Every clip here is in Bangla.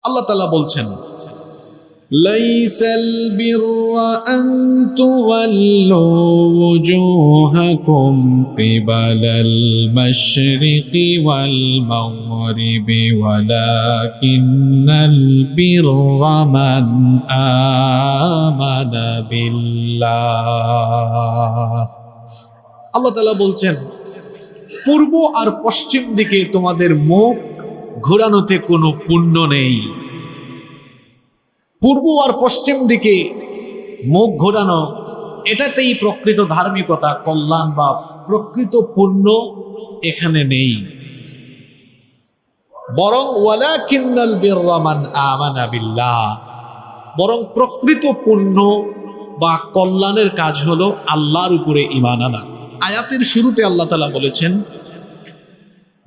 আল্লাহ তাআলা বলছেন, লাইসাল বিররা আন তুওয়াল্লু ওয়ুজুহাকুম কিবালাল মাশরিকি ওয়াল মাগরিবি ওয়ালাকিন্নাল বিররা মান আমানা বিল্লাহ। আল্লাহ তাআলা বলছেন, পূর্ব আর পশ্চিম দিকে তোমাদের মুখ ঘোরানোতে কোনো পুণ্য নেই। পূর্ব আর পশ্চিম দিকে মুখ ঘোরানো, এটাতেই প্রকৃত ধার্মিকতা, কল্যাণ বা প্রকৃত পুণ্য এখানে নেই। বরং ওয়ালাকিন্নাল বিররা মান আমানা বিল্লাহ, বরং প্রকৃত পুণ্য বা কল্যাণের কাজ হলো আল্লাহর উপরে ঈমান আনা। আয়াতের শুরুতে আল্লাহ তাআলা বলেছেন,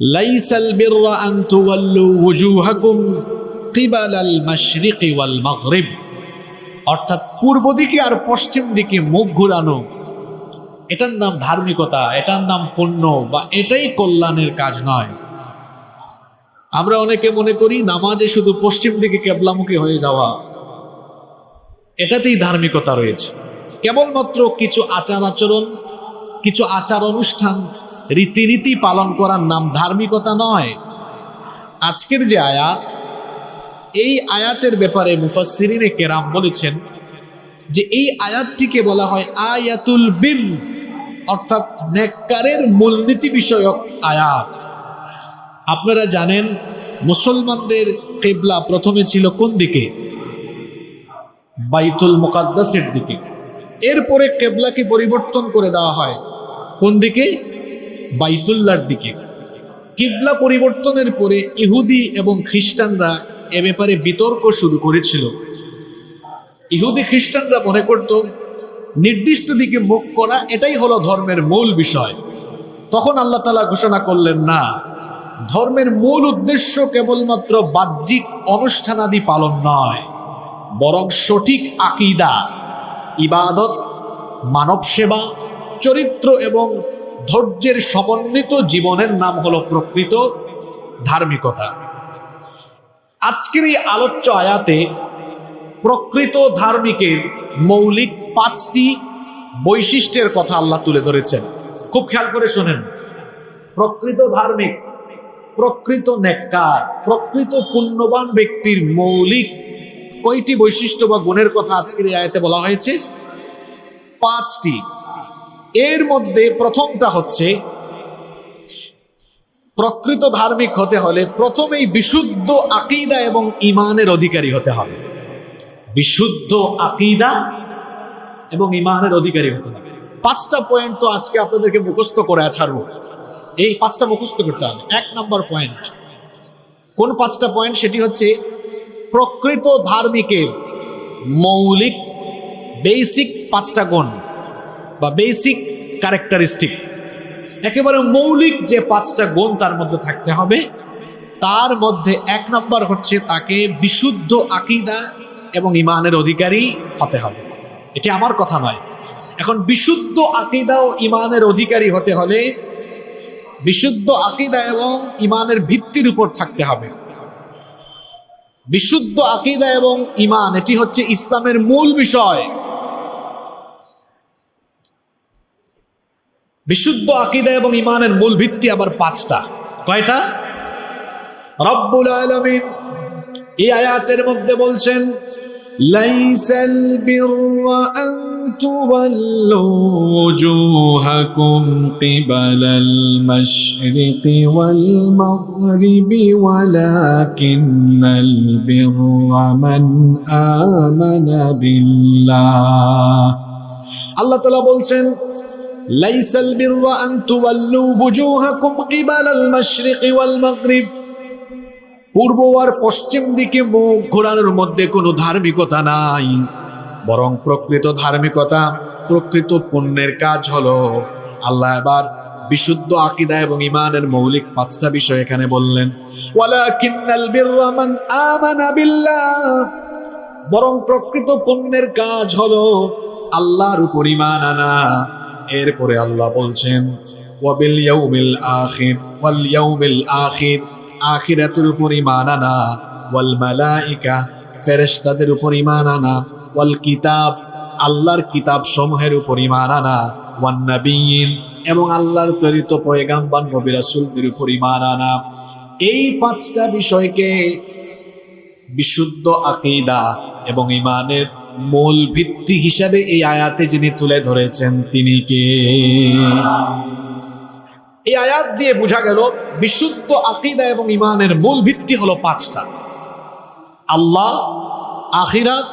লাইসাল বিররা আন তুওয়াল্লু ওয়ুজুহাকুম কিবালাল মাশরিকি ওয়াল মাগরিব, অর্থাৎ পূর্ব দিকে আর পশ্চিম দিকে মুখ ঘুরানো, এটার নাম ধার্মিকতা, এটার নাম পুণ্য বা এটাই কল্যাণের কাজ নয়। আমরা অনেকে মনে করি নামাজে শুধু পশ্চিম দিকে কিবলামুখী হয়ে যাওয়া, এটাতেই ধার্মিকতা রয়েছে। কেবলমাত্র কিছু আচার আচরণ, কিছু আচার অনুষ্ঠান, রীতিনীতি পালন করার নাম ধার্মিকতা নয়। আজকের যে আয়াত, এই আয়াতের ব্যাপারে মুফাসসিরিনে কেরাম বলেছেন যে এই আয়াতটিকে বলা হয় আয়াতুল বির, অর্থাৎ নেককারের মূলনীতি বিষয়ক আয়াত। আপনারা জানেন মুসলমানদের কিবলা প্রথমে ছিল কোন দিকে? বাইতুল মুকাদ্দাসের দিকে। এরপরে কিবলাকে পরিবর্তন করে দেওয়া হয় কোন দিকে? বাইতুল্লাহর দিকে। কিবলা পরিবর্তনের পরে ইহুদি এবং খ্রিস্টানরা এ ব্যাপারে বিতর্ক শুরু করেছিল। ইহুদি খ্রিস্টানরা মনে করত নির্দিষ্ট দিকে মুখ করা এটাই হলো ধর্মের মূল বিষয়। তখন আল্লাহ তাআলা ঘোষণা করলেন, না, ধর্মের মূল উদ্দেশ্য কেবলমাত্র বাহ্যিক অনুষ্ঠানাদি পালন নয়, বরং সঠিক আকীদা, ইবাদত, মানব সেবা, চরিত্র এবং ধৈর্যের সমন্বিত জীবনের নাম হলো প্রকৃত ধার্মিকতা। আজকের এই আলোচ্য আয়াতে প্রকৃত ধার্মিকের মৌলিক 5টি বৈশিষ্ট্যের কথা আল্লাহ তুলে ধরেছেন। খুব খেয়াল করে শোনেন। প্রকৃত ধার্মিক, প্রকৃত নেককার, প্রকৃত পুণ্যবান ব্যক্তির মৌলিক কয়টি বৈশিষ্ট্য বা গুণের কথা আজকের এই আয়াতে বলা হয়েছে? 5টি। এর মধ্যে প্রথমটা হচ্ছে, প্রকৃত ধার্মিক হতে হলে প্রথমেই বিশুদ্ধ আকীদা এবং ঈমানের অধিকারী হতে হবে। বিশুদ্ধ আকীদা এবং ঈমানের অধিকারী হতে হবে। 5টা পয়েন্ট তো আজকে আপনাদেরকে মুখস্থ করে ছাড়বো। এই 5টা মুখস্থ করতে হবে। 1 নম্বর পয়েন্ট, কোন 5টা পয়েন্ট? সেটি হচ্ছে প্রকৃত ধার্মিকের মৌলিক বেসিক 5টা গুণ বা বেসিক ক্যারেক্টারিস্টিক। একেবারে মৌলিক যে 5টা গুণ তার মধ্যে থাকতে হবে, তার মধ্যে 1 নম্বর হচ্ছে তাকে বিশুদ্ধ আকীদা এবং ঈমানের অধিকারী হতে হবে। এটি আমার কথা নয়। এখন বিশুদ্ধ আকীদা ও ঈমানের অধিকারী হতে হলে বিশুদ্ধ আকীদা এবং ঈমানের ভিত্তির উপর থাকতে হবে। বিশুদ্ধ আকীদা এবং ঈমান, এটি হচ্ছে ইসলামের মূল বিষয়। বিশুদ্ধ আকীদা এবং ঈমানের মূল ভিত্তি আবার 5টা। কয়টা? রব্বুল আলামিন এই আয়াতের মধ্যে বলছেন, লাইসাল বিররা আন তুওয়াল্লু ওয়ুজুহাকুম কিবালাল মাশরিকি ওয়াল মাগরিবি ওয়ালাকিন্নাল বিররা মান আমানা বিল্লাহ। আল্লাহ তাআলা বলছেন, লাইসাল বিররা আন তুওয়াল্লু ওয়ুজুহাকুম কিবালাল মাশরিকি ওয়াল মাগরিব, পূর্ব আর পশ্চিম দিকে মুখ ঘোরানোর মধ্যে কোনো ধার্মিকতা নাই, বরং প্রকৃত ধার্মিকতা, প্রকৃত পুণ্যের কাজ হলো। আল্লাহ এবার বিশুদ্ধ আকীদা এবং ঈমানের মৌলিক 5টা বিষয় এখানে বললেন। ওয়ালাকিন্নাল বিররা মান আমানা বিল্লাহ, বরং প্রকৃত পুণ্যের কাজ হলো আল্লাহর উপর ঈমান আনা। এরপরে আল্লাহ বলছেন, ওয়াবিল ইয়াউমিল আখির, ওয়াল ইয়াউমিল আখির, আখিরাতের উপর ঈমান আনা, ওয়াল মালাইকা, ফেরেশতাদের উপর ঈমান আনা, ওয়াল কিতাব, আল্লাহর কিতাব সমূহের উপর ঈমান আনা, ওয়ান নাবিয়িন, এবং আল্লাহর প্রেরিত পয়গাম্বর নবী রাসূলদের উপর ঈমান আনা। এই পাঁচটা বিষয়কে বিশুদ্ধ আকীদা এবং ঈমানের মূল ভিত্তি হিসাবে এই আয়াতে যিনি তুলে ধরেছেন তিনি কে? এই আয়াত দিয়ে বোঝা গেল বিশুদ্ধ আকীদা এবং ঈমানের মূল ভিত্তি হলো পাঁচটা: আল্লাহ, আখিরাত,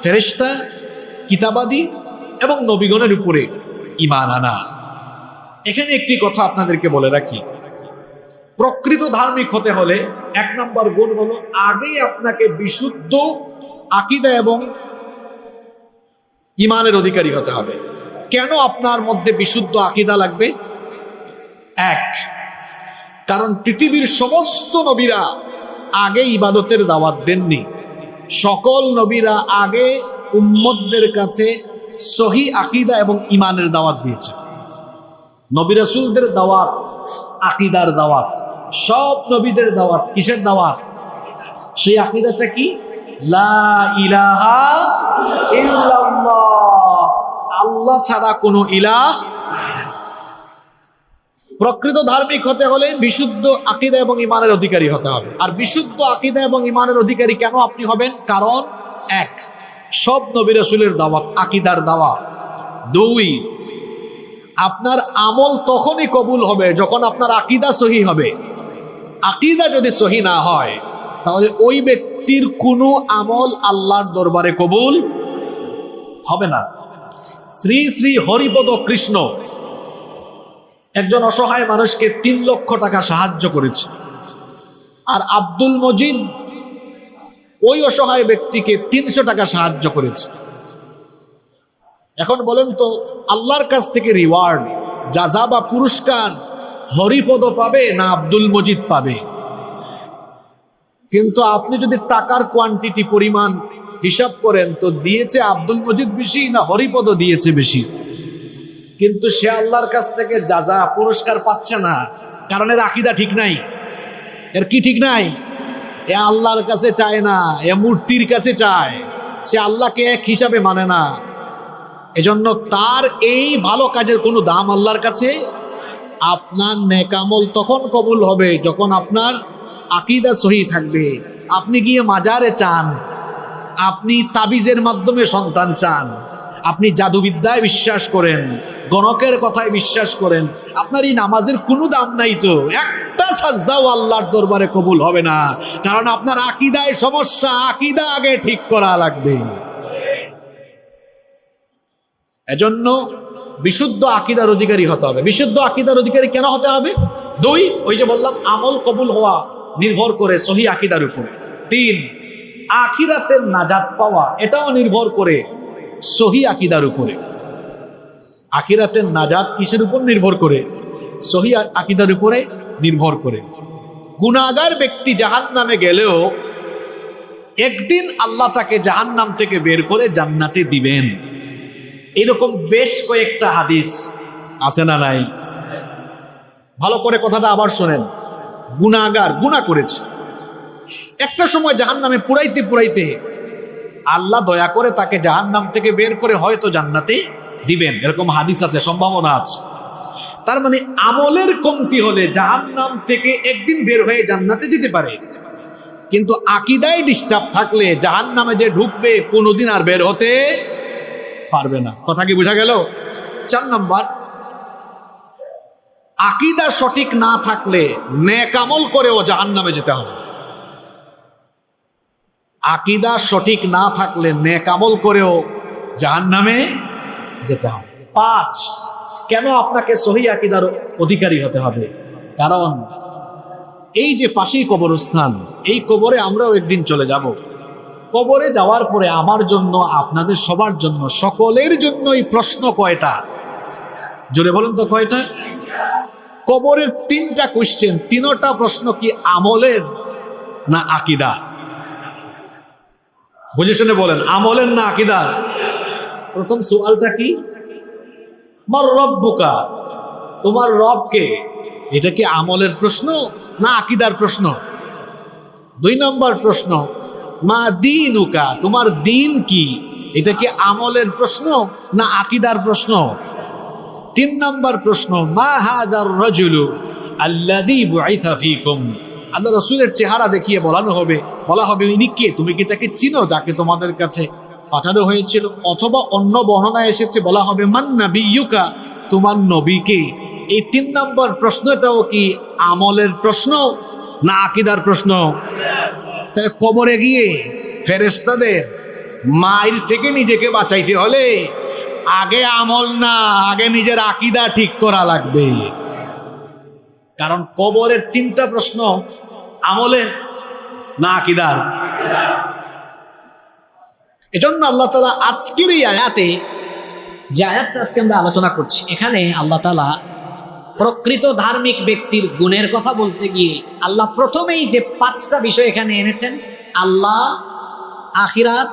ফেরেশতা, কিতাবাদি এবং নবীগণের উপরে ঈমান আনা। এখানে একটি কথা আপনাদেরকে বলে রাখি, প্রকৃত ধার্মিক হতে হলে 1 নম্বর গুণ হলো আগেই আপনাকে বিশুদ্ধ আকীদা এবং ঈমানের অধিকারী হতে হবে। কেন আপনার মধ্যে বিশুদ্ধ আকীদা লাগবে? এক, কারণ পৃথিবীর সমস্ত নবীরা আগে ইবাদতের দাওয়াত দেননি। সকল নবীরা আগে উম্মতদের কাছে সহি আকীদা এবং ঈমানের দাওয়াত দিয়েছে। নবী রাসূলদের দাওয়াত আকীদার দাওয়াত, সব নবীদের দাওয়াত কিসের দাওয়াত? সেই আকীদাটা কি? লা ইলাহা ইল্লাল্লাহ, আল্লাহ ছাড়া কোনো ইলাহ। প্রকৃত ধার্মিক হতে হলে বিশুদ্ধ আকীদা এবং ঈমানের অধিকারী হতে হবে। আর বিশুদ্ধ আকীদা এবং ঈমানের অধিকারী কেন আপনি হবেন? কারণ এক, সব নবী রাসূলের দাওয়াত আকীদার দাওয়াত। দুই, আপনার আমল তখনই কবুল হবে যখন আপনার আকীদা সহি হবে। আকীদা যদি সহি না হয় তাহলে ওই ব্যক্তির কোনো আমল আল্লাহর দরবারে কবুল হবে না। শ্রী শ্রী হরিপদ কৃষ্ণ একজন অসহায় মানুষকে 3 লক্ষ টাকা সাহায্য করেছে, আর আব্দুল মজিদ ওই অসহায় ব্যক্তিকে 300 টাকা সাহায্য করেছে। এখন বলেন তো, আল্লাহর কাছ থেকে রিওয়ার্ড, জাযা বা পুরস্কার হরিপদ পাবে না আব্দুল মজিদ পাবে? কিন্তু আপনি যদি টাকার কোয়ান্টিটি, পরিমাণ হিসাব করেন তো দিয়েছে আব্দুল মজিদ বেশি না হরিপদ দিয়েছে বেশি? কিন্তু সে আল্লাহর কাছ থেকে জাযা পুরস্কার পাচ্ছে না, কারণ এর আকীদা ঠিক নাই। এর কি ঠিক নাই? এ আল্লাহর কাছে চায় না, এ মূর্তির কাছে চায়। সে আল্লাহকে এক হিসাবে মানে না। এজন্য তার এই ভালো কাজের কোনো দাম আল্লাহর কাছে। আপনার নেক আমল তখন কবুল হবে যখন আপনার আকীদা সহি থাকবে। আপনি গিয়ে মাজারে চান, আপনি তাবিজের মাধ্যমে সন্তান চান, আপনি জাদুবিদ্যায় বিশ্বাস করেন, গণকের কথায় বিশ্বাস করেন, আপনার এই নামাজের কোনো দাম নাই তো। একটা সাজদাও আল্লাহর দরবারে কবুল হবে না, কারণ আপনার আকীদায় সমস্যা। আকীদা আগে ঠিক করা লাগবে। এজন্য বিশুদ্ধ আকীদার অধিকারী হতে হবে। বিশুদ্ধ আকীদার অধিকারী কেন হতে হবে? 2, ওই যে বললাম আমল কবুল হওয়া নির্ভর করে সহি আকীদার উপর। 3, আখিরাতের নাজাত পাওয়া এটাও নির্ভর করে সহি আকীদার উপরে। আখিরাতের নাজাত কিসের উপর নির্ভর করে? সহি আকীদার উপরে নির্ভর করে। গুনাহগার ব্যক্তি জাহান্নামে গেলেও একদিন আল্লাহ তাকে জাহান্নাম থেকে বের করে জান্নাতে দিবেন। এরকম বেশ কয়েকটা হাদিস আছে না নাই? ভালো করে কথাটা আবার শোনেন। গুনাহগার গুনাহ করেছে, একটা সময় জাহান্নামে পুরাইতে পুরাইতে আল্লাহ দয়া করে তাকে জাহান্নাম থেকে বের করে হয়তো জান্নাতে দিবেন, এরকম হাদিস আছে, সম্ভাবনা আছে। তার মানে আমলের কমতি হলে জাহান্নাম থেকে একদিন বের হয়ে জান্নাতে যেতে পারে, কিন্তু আকীদায় ডিস্টার্ব থাকলে জাহান্নামে যে ঢুকবে কোনোদিন আর বের হতে পারবে না। কথা কি বোঝা গেল? 4 নাম্বার, আকীদা সঠিক না থাকলে নেক আমল করেও জাহান্নামে যেতে হবে। আকীদা সঠিক না থাকলে নেক আমল করেও জাহান্নামে যেতে হবে। 5, কেন আপনাকে সহি আকীদার অধিকারী হতে হবে? কারণ এই যে পাশেই কবরস্থান, এই কবরে আমরাও একদিন চলে যাব। কবরে যাওয়ার পরে আমার জন্য, আপনাদের সবার জন্য, সকলের জন্যই প্রশ্ন কয়টা? জোরে বলুন তো কয়টা? কবরের 3টা কোশ্চেন। 3টা প্রশ্ন কি আমলের না আকীদা? বুঝে শুনে বলেন, আমলের না আকীদার? প্রথম সওয়ালটা কি? মার রব্বুকা, তোমার রব কে? এটা কি আমলের প্রশ্ন না আকীদার প্রশ্ন? 2 নম্বর প্রশ্ন, মা দীনুকা, তোমার দিন কি? এটা কি আমলের প্রশ্ন না আকীদার প্রশ্ন? 3 নম্বর প্রশ্ন, মা হাদার রাজুলু আল্লাযী বুইথা ফীকুম, আল্লাহ রাসূলের চেহারা দেখিয়ে বলা হবে ইনি কে? তুমি কি তাকে চিনো যাকে তোমাদের কাছে পাঠানো হয়েছিল? অথবা অন্য বর্ণনায় এসেছে বলা হবে মান নাবিয়্যুকা, তোমার নবী কে? এই 3 নম্বর প্রশ্নটাও কি আমলের প্রশ্ন না আকীদার প্রশ্ন? তাহলে কবরে গিয়ে ফেরেশতাদের মাইর থেকে নিজেকে বাঁচাইতে হলে আগে আমল না, আগে নিজের আকীদা ঠিক করা লাগবে। কারণ কবরের 3টা প্রশ্ন আমলের না আকীদার। এজন্য আল্লাহ তাআলা আজকের এই আয়াতে, যে আয়াতটা আজকে আমরা আলোচনা করছি, এখানে আল্লাহ তাআলা প্রকৃত ধার্মিক ব্যক্তির গুণের কথা বলতে গিয়ে আল্লাহ প্রথমেই যে 5টা বিষয় এখানে এনেছেন, আল্লাহ, আখিরাত,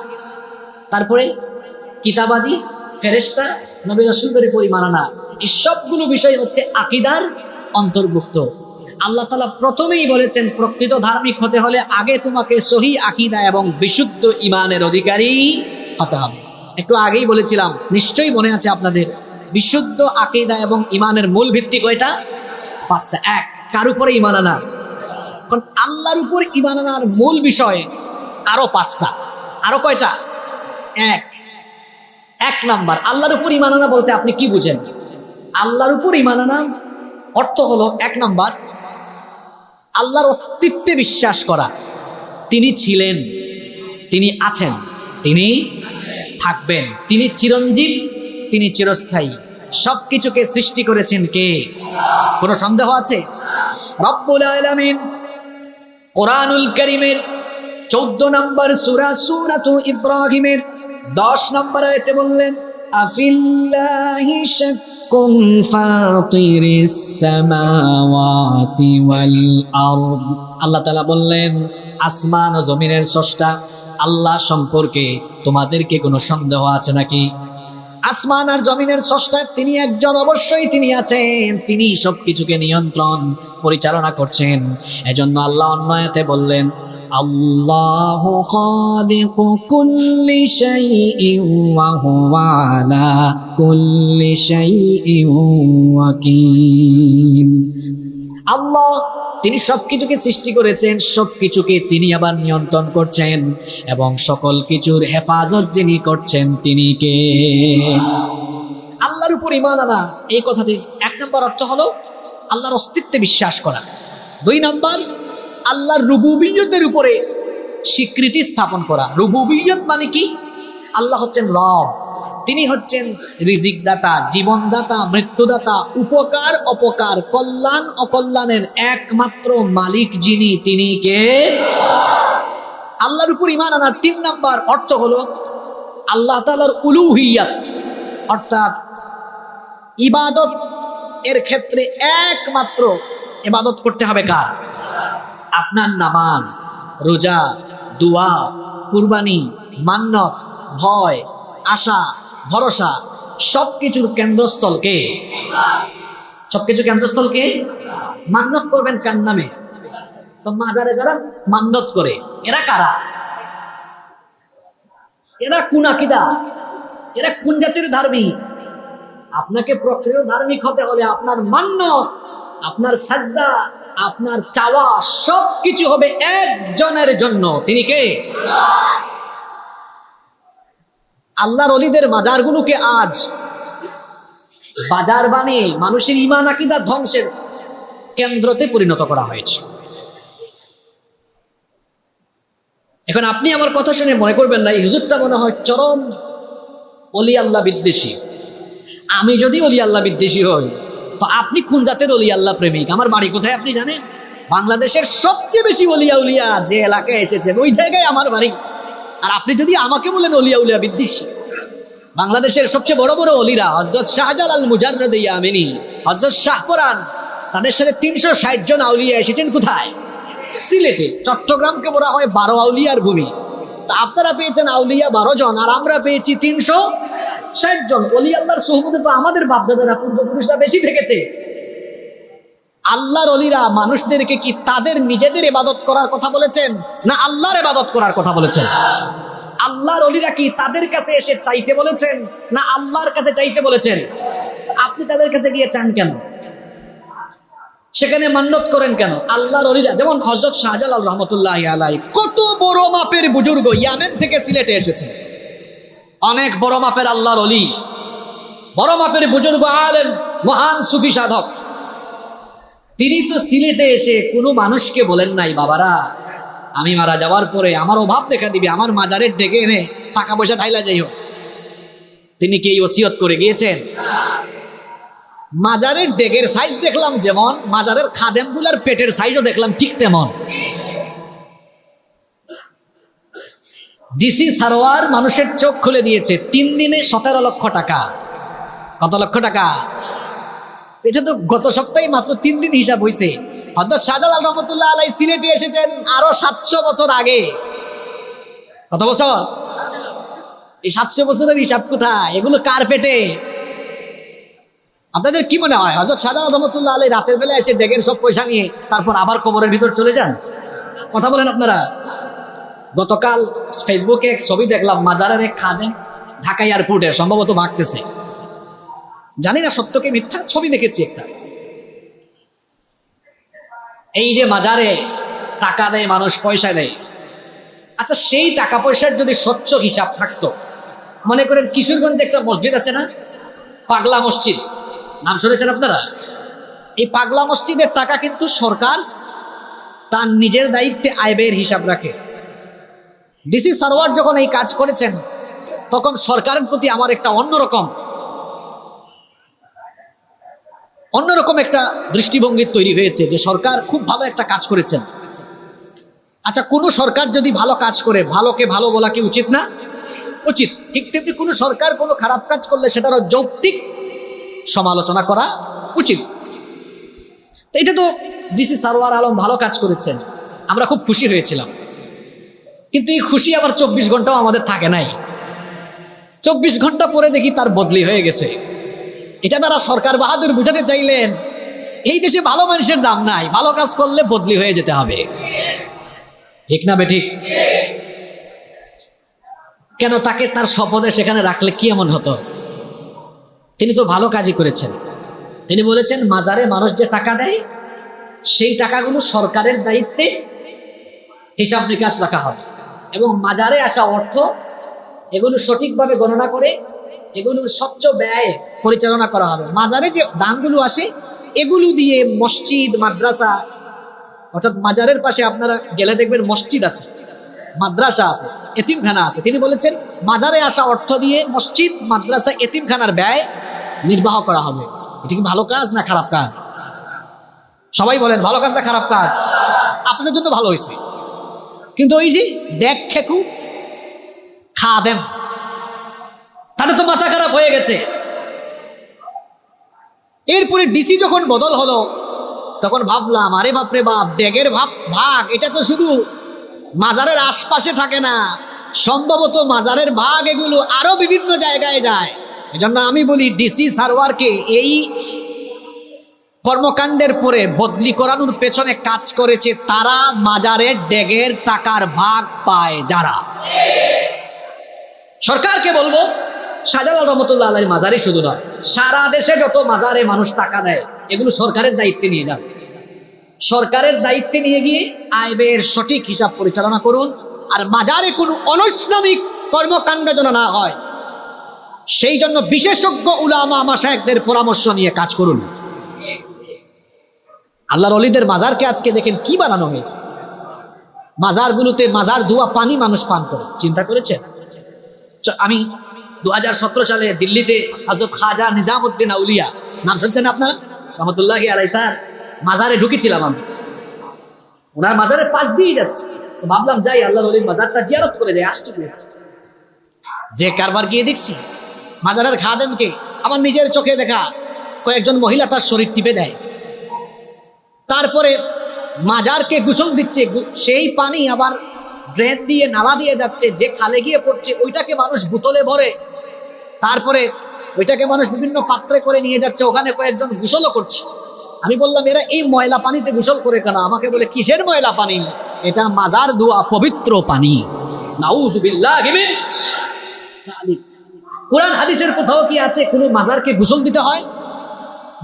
তারপরে কিতাবাদি, ফেরেশতা, নবী রাসূলদের পরিমাণনা, এই সবগুলো বিষয় হচ্ছে আকীদার অন্তর্ভুক্ত। আল্লাহ তাআলা প্রথমেই বলেছেন প্রকৃত ধার্মিক হতে হলে আগে তোমাকে সহিহ আকীদা এবং বিশুদ্ধ ঈমানের অধিকারী হতে হবে। একটু আগেই বলেছিলাম, নিশ্চয়ই মনে আছে আপনাদের, বিশুদ্ধ আকীদা এবং ঈমানের মূল ভিত্তি কয়টা? 5টা। 1, কার উপরে ঈমান আনা? কারণ আল্লাহর উপর ঈমান আনার মূল বিষয় আরো 5টা। আরো কয়টা? 1 নাম্বার, আল্লাহর উপর ঈমান আনা বলতে আপনি কি বুঝেন? আল্লাহর উপর ঈমান আনা অর্থ হলো 1 নাম্বার, আল্লাহর অস্তিত্বে বিশ্বাস করা। তিনি ছিলেন, তিনি আছেন, তিনি থাকবেন, তিনি চিরঞ্জীব, তিনি চিরস্থায়ী। সবকিছুকে সৃষ্টি করেছেন কে? কোনো সন্দেহ আছে? রব্বুল আলামিন কোরআনুল কারীমের 14 নম্বর সূরা সূরাতু ইব্রাহিমের 10 নম্বর আয়াতে বললেন, আফিল্লাহি শাক্কুন ফাতিরিস সামাওয়াতি ওয়াল আরদ। আল্লাহ তাআলা বললেন, আসমান ও জমিনের স্রষ্টা আল্লাহ সম্পর্কে তোমাদেরকে কোনো সন্দেহ আছে নাকি? আসমান আর জমিনের স্রষ্টা তিনি একজন, অবশ্যই তিনি আছেন, তিনি সবকিছুকে নিয়ন্ত্রণ পরিচালনা করছেন। এজন্য আল্লাহ অন্য আয়াতে বললেন, আল্লাহু খালিকু কুল্লি শাইইন ওয়া হুয়া আলা কুল্লি শাইইন ওয়াকিল। আল্লাহ তিনি সবকিছুকে সৃষ্টি করেছেন, সবকিছুকে তিনি আবার নিয়ন্ত্রণ করছেন, এবং সকল কিছুর হেফাজত যিনি করছেন তিনি কে? আল্লাহর উপর ঈমান আনা, এই কথাটির 1 নম্বর অর্থ হলো আল্লাহর অস্তিত্বে বিশ্বাস করা। 2 নম্বর, আল্লাহর রুবুবিয়তের উপরে স্বীকৃতি স্থাপন করা। রুবুবিয়ত মানে কি? আল্লাহ হচ্ছেন রব, তিনি হচ্ছেন রিজিকদাতা, জীবনদাতা, মৃত্যুদাতা, উপকার অপকার, কল্যাণ অকল্যাণের একমাত্র মালিক যিনি, তিনি কে? আল্লাহর উপর ঈমান আনার 3 নম্বর অর্থ হলো আল্লাহ তাআলার উলুহিয়াত, অর্থাৎ ইবাদত এর ক্ষেত্রে একমাত্র ইবাদত করতে হবে কার? আপনার নামাজ, রোজা, দোয়া, কুরবানি, মান্নত, ভয়, আশা, ভরসা, সবকিছুর কেন্দ্রস্থল কে? সবকিছুর কেন্দ্রস্থল কে? মান্নত করবেন কার নামে? তো মাজারে যারা মান্নত করে এরা কারা? এরা কোন আকীদা? এরা কোন জাতির ধার্মিক? আপনাকে প্রকৃত ধার্মিক হতে হলে আপনার মান্নত, আপনার সাজদা, আপনার চাওয়া সবকিছু হবে একজনের জন্য, তিনি কে? আল্লাহর ওলিদের মাজারগুলোকে আজ বাজার বানিয়ে মানুষের ঈমান আকীদা ধ্বংসের কেন্দ্রতে পরিণত করা হয়েছে। এখন আপনি আমার কথা শুনে মনে করবেন না এই হুজুরটা মনে হয় চরম ওলি আল্লাহ বিদ্বেষী। আমি যদি ওলি আল্লাহ বিদ্বেষী হই তো আপনি কোন জাতের ওলি আল্লাহ প্রেমিক? আমার বাড়ি কোথায় আপনি জানেন? বাংলাদেশের সবচেয়ে বেশি ওলিয়া উলিয়া যে এলাকায় এসেছেন ওই জায়গায় আমার বাড়ি। আর আপনি যদি আমাকে বলেন ওলিয়া উলিয়া বিদ্বেষী, বাংলাদেশের সবচেয়ে বড় বড় ওলিরা হযরত শাহজালাল মুজাররদ ইয়ামিনী, হযরত শাহপরান, তাদের সাথে 360 জন আউলিয়া এসেছেন কোথায়? সিলেটে। চট্টগ্রামকে বলা হয় 12 আউলিয়ার ভূমি। তা আপনারা পেয়েছেন আউলিয়া 12 জন, আর আমরা পেয়েছি 360 জন। ওলি আল্লাহর সুহবতে তো আমাদের বাপদাদারা, পূর্বপুরুষরা বেশি থেকেছে। আল্লাহর ওলিরা মানুষদেরকে কি তাদের নিজেদের ইবাদত করার কথা বলেছেন না আল্লাহর ইবাদত করার কথা বলেছেন? আল্লাহর ওলিরা কি তাদের কাছে এসে চাইতে বলেছেন না আল্লাহর কাছে চাইতে বলেছেন? আপনি তাদের কাছে গিয়ে চান কেন? সেখানে মান্নত করেন কেন? আল্লাহর ওলিরা যেমন হযরত শাহজালাল রহমতুল্লাহি আলাইহি কত বড় মাপের বুজুর্গ ইয়ামেন থেকে সিলেটে এসেছেন, অনেক বড় মাপের আল্লাহর ওলি, বড় মাপের বুজুর্গ আলেম, মহান সুফি সাধক। তিনি তো সিলেটে এসে কোনো মানুষকে বলেন নাই বাবারা আমি মারা যাওয়ার পরে আমার অভাব দেখা দিবে, আমার মাজারের ডেকে এনে টাকা পয়সা ঢাইলা যাইও। তিনি কি এই ওসিয়ত করে গিয়েছেন? মাজারের ডেগের সাইজ দেখলাম যেমন, মাজারের খাদেমগুলার পেটের সাইজও দেখলাম ঠিক তেমন। ডিসি সারোয়ার মানুষের চোখ খুলে দিয়েছে 3 দিনে 17 লক্ষ টাকা। কত লক্ষ টাকা? এটা তো গত সপ্তাহে মাত্র 3 দিন হিসাব হয়েছে। হযরত শাহজালাল রহমতুল্লাহ আলাইহি সিলেটে এসেছেন আরো 700 বছর আগে। কত বছর? এই 700 বছরের হিসাব কোথায়? এগুলো কার পেটে? আপনাদের কি মনে হয় হযরত শাহজালাল রহমতুল্লাহ আলাইহি রাতের বেলা এসে ডেগের সব পয়সা নিয়ে তারপর আবার কবরের ভিতর চলে যান? কথা বলেন আপনারা। গতকাল ফেসবুকে এক ছবি দেখলাম, মাজারের এক খাদেম ঢাকা এয়ারপোর্টে সম্ভবত ভাগতেছে, জানি না সত্য কি মিথ্যা, ছবি দেখেছি একটা। এই যে মাজারে টাকা দেয় মানুষ, পয়সা দেয়, আচ্ছা সেই টাকা পয়সার যদি স্বচ্ছ হিসাব থাকতো, মনে করেন কিশোরগঞ্জে একটা মসজিদ আছে না, পাগলা মসজিদ, নাম শুনেছেন আপনারা? এই পাগলা মসজিদের টাকা কিন্তু সরকার তার নিজের দায়িত্বে আয় ব্যয়ের হিসাব রাখে। ডিসি সারোয়ার যখন এই কাজ করেছেন তখন সরকারের প্রতি আমার একটা অন্যরকম একটা দৃষ্টিভঙ্গি তৈরি হয়েছে যে সরকার খুব ভালো একটা কাজ করেছেন। আচ্ছা, কোনো সরকার যদি ভালো কাজ করে, ভালোকে ভালো বলা কি উচিত না? উচিত। ঠিক তেমনি কোনো সরকার কোনো খারাপ কাজ করলে সেটারও যৌক্তিক সমালোচনা করা উচিত। এটা তো ডিসি সারোয়ার আলম ভালো কাজ করেছেন, আমরা খুব খুশি হয়েছিলাম। কিন্তু এই খুশি আবার 24 ঘন্টাও আমাদের থাকে নাই। 24 ঘন্টা পরে দেখি তার বদলি হয়ে গেছে। এটা তারা সরকার বাহাদুর বুঝাতে চাইলেন এই দেশে ভালো মানুষের দাম নাই, ভালো কাজ করলে বদলি হয়ে যেতে হবে। ঠিক না বেঠিক? কেন তাকে তার শপথে সেখানে রাখলে কি এমন হতো? তিনি তো ভালো কাজই করেছেন। তিনি বলেছেন মাজারে মানুষ যে টাকা দেয় সেই টাকাগুলো সরকারের দায়িত্বে হিসাব নিকাশ রাখা হবে এবং মাজারে আসা অর্থ এগুলো সঠিকভাবে গণনা করে এগুলোর স্বচ্ছ ব্যয় পরিচালনা করা হবে। মাজারে যে দানগুলো আসে এগুলো দিয়ে মসজিদ, মাদ্রাসা, অর্থাৎ মাজারের পাশে আপনারা গেলে দেখবেন মসজিদ আছে, মাদ্রাসা আছে, এতিমখানা আছে। তিনি বলেছেন মাজারে আসা অর্থ দিয়ে মসজিদ, মাদ্রাসা, এতিমখানার ব্যয় নির্বাহ করা হবে। এটা কি ভালো কাজ না খারাপ কাজ? সবাই বলেন ভালো কাজ না খারাপ কাজ? আপনাদের জন্য ভালো হয়েছে। কিন্তু ওই যে দেখ খেকু খাদেম, তাদের তো মাথা খারাপ হয়ে গেছে। এরপরে ডিসি যখন বদল হলো তখন ভাবলাম আরে বাপরে বাপ, ডেগের ভাগ এটা তো শুধু মাজারের আশপাশে থাকে না, সম্ভবত মাজারের ভাগ এগুলো আরো বিভিন্ন জায়গায় যায়। এজন্য আমি বলি ডিসি সারোয়ারকে এই কর্মকাণ্ডের পরে বদলি করানোর পেছনে কাজ করেছে তারা মাজারের ডেগের টাকার ভাগ পায় যারা। সরকারকে বলবো শাহজালাল রহমতুল্লাহ আলাইহির মাজারই শুধু নয়, সারা দেশে যত মাজারে মানুষ টাকা দেয় এগুলো সরকারের দায়িত্বে নিয়ে যান। সরকারের দায়িত্বে নিয়ে গিয়ে আয় ব্যয়ের সঠিক হিসাব পরিচালনা করুন। আর মাজারে কোনো অনৈসলামিক কর্মকাণ্ড যেন না হয় সেই জন্য বিশেষজ্ঞ উলামা মাশায়েখদের পরামর্শ নিয়ে কাজ করুন। আল্লাহর ওলিদের মাজারকে আজকে দেখেন কি বানানো হয়েছে। মাজারগুলোতে মাজার ধোয়া পানি মানুষ পান করে, চিন্তা করেছেন? আমি 2017 সালে দিল্লিতে হযরত খাজা নিজামউদ্দিন আউলিয়া, নাম শুনছেন আপনারা, রহমতুল্লাহি আলাইহি, তার মাজারে ঢুকেছিলাম। আমি ওনার মাজারের পাশ দিয়ে যাচ্ছি, তো ভাবলাম যাই আল্লাহর ওলির মাজারটা জিয়ারত করে যাই। আসতে যে কারবার গিয়ে দেখছি মাজারের খাদেমকে আমার নিজের চোখে দেখা কয়েকজন মহিলা তার শরীর টিপে দেয়, তারপরে মাজারকে গোসল দিচ্ছে, সেই পানি আবার ড্রেন দিয়ে নালা দিয়ে যাচ্ছে, যে খালে গিয়ে পড়ছে ওইটাকে মানুষ বোতলে ভরে, তারপরে ওইটাকে মানুষ বিভিন্ন পাত্রে করে নিয়ে যাচ্ছে, ওখানে কয়েকজন গোসলও করছে। আমি বললাম এরা এই ময়লা পানিতে গোসল করে কেন? আমাকে বলে কিসের ময়লা পানি? এটা মাজার দোয়া, পবিত্র পানি। নাউযুবিল্লাহি মিন যালিক। কোরআন হাদিসের কোথাও কি আছে কোনো মাজারকে গোসল দিতে হয়?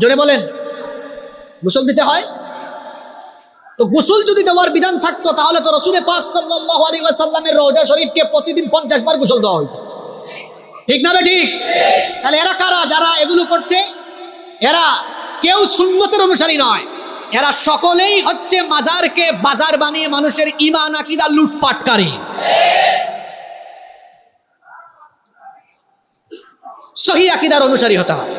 জোরে বলেন, গোসল দিতে হয়? তো গোসল যদি দেওয়ার বিধান থাকতো তাহলে তো রাসূল পাক সাল্লাল্লাহু আলাইহি ওয়াসাল্লামের রওজা শরীফকে প্রতিদিন 50 বার গোসল দেওয়া হতো, ঠিক না? ঠিক। তাহলে এরা কারা যারা এগুলো করছে? এরা কেউ সুন্নতের অনুসারী নয়, এরা সকলেই হচ্ছে মাজারকে বাজার বানিয়ে মানুষের ঈমান আকীদা লুটপাটকারী। সহি আকীদার অনুসারী হতে হয়,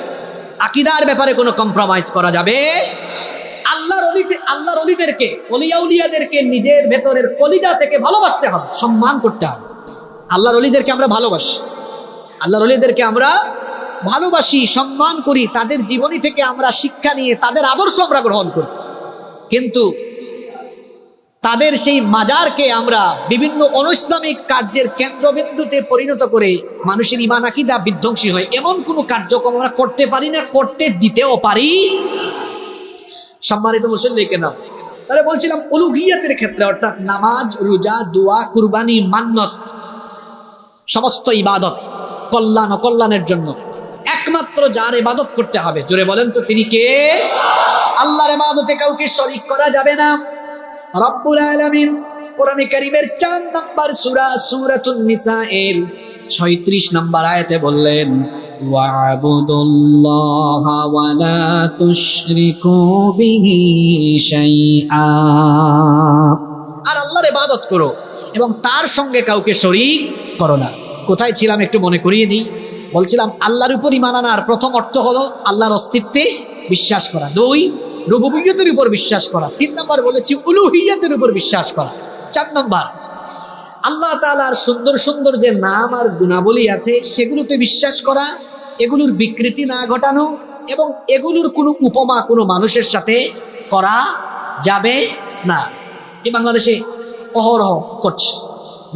আকীদার ব্যাপারে কোনো কম্প্রোমাইজ করা যাবে। আল্লাহর ওলিদেরকে, ওলিয়া উলিয়াদেরকে নিজের ভেতরের কলিজা থেকে ভালোবাসতে হবে, সম্মান করতে হবে। আল্লাহর ওলিদেরকে আমরা ভালোবাসি, আল্লাহর ওলিদেরকে আমরা ভালোবাসি, সম্মান করি, তাদের জীবনী থেকে আমরা শিক্ষা নিয়ে তাদের আদর্শ আমরা গ্রহণ করি। কিন্তু তাদের সেই মাজারকে আমরা বিভিন্ন অনৈসলামিক কার্যের কেন্দ্রবিন্দুতে পরিণত করে মানুষের ঈমান আকীদা বিধ্বংসী হয় এমন কোনো কার্যক্রম আমরা করতে পারি না, করতে দিতেও পারি। সম্মানিত মুসল্লি কেনা, তাহলে বলছিলাম উলুহিয়াতের ক্ষেত্রে অর্থাৎ নামাজ, রোজা, দোয়া, কুরবানি, মান্নত, সমস্ত ইবাদত কল্যাণ অকল্যাণের জন্য একমাত্র যার ইবাদত করতে হবে, জোরে বলেন তো তিনি কে? আল্লাহর ইবাদতে কাউকে শরীক করা যাবে না। রব্বুল আলামিন কোরআনে কারীমের 4 নম্বর সূরা সূরাতুন নিসা এর 36 নম্বর আয়াতে বললেন, ওয়া'বুদুল্লাহা ওয়া লা তুশরিকু বিহি শাইআ, আর আল্লাহর ইবাদত করো এবং তার সঙ্গে কাউকে শরীক করো না। কোথায় ছিলাম একটু মনে করিয়ে দিই। বলছিলাম আল্লাহর উপর ঈমান আনার প্রথম অর্থ হলো আল্লাহর অস্তিত্বে বিশ্বাস করা, 2 রুবুবিয়্যতের উপর বিশ্বাস করা, 3 নম্বর বলেছি উলুহিয়াতের উপর বিশ্বাস করা, 4 নম্বর আল্লাহ তাআলার সুন্দর সুন্দর যে নাম আর গুণাবলী আছে সেগুলোতে বিশ্বাস করা, এগুলোর বিকৃতি না ঘটানো এবং এগুলোর কোনো উপমা কোনো মানুষের সাথে করা যাবে না। এই বাংলাদেশে অহরহ করছে,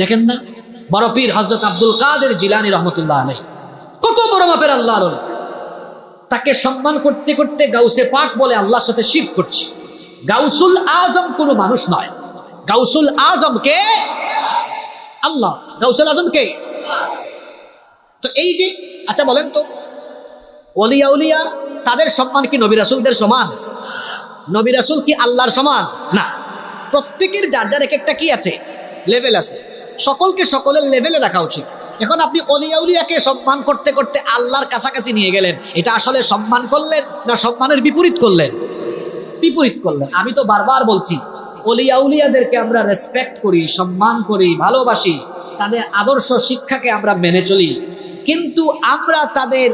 দেখেন না? বড় পীর হযরত আব্দুল কাদের জিলানী রহমতুল্লাহ আলাইহি কত বড় মাপের আল্লাহর ওলি, তাকে সম্মান করতে করতে গাউসে পাক বলে আল্লাহর সাথে শিরক করছে। গাউসুল আজম কোনো মানুষ নয়, গাউসুল আজম কে? আল্লাহ। গাউসুল আজম কে? তো এই যে, আচ্ছা বলেন তো ওলিয়া উলিয়া তাদের সম্মান কি নবী রাসূলদের সমান? নবী রাসূল কি আল্লাহর সমান? না। প্রত্যেকের যার যার একটা কি আছে, লেভেল আছে, সকলকে সকলের লেভেলে রাখা উচিত। এখন আপনি ওলিয়া উলিয়াকে সম্মান করতে করতে আল্লাহর কাছাকাছি নিয়ে গেলেন, এটা আসলে সম্মান করলেন না সম্মানের বিপরীত করলেন? বিপরীত করলেন। আমি তো বারবার বলছি ওলিয়া উলিয়াদেরকে আমরা রেসপেক্ট করি, সম্মান করি, ভালোবাসি, তাদের আদর্শ শিক্ষাকে আমরা মেনে চলি, কিন্তু আমরা তাদের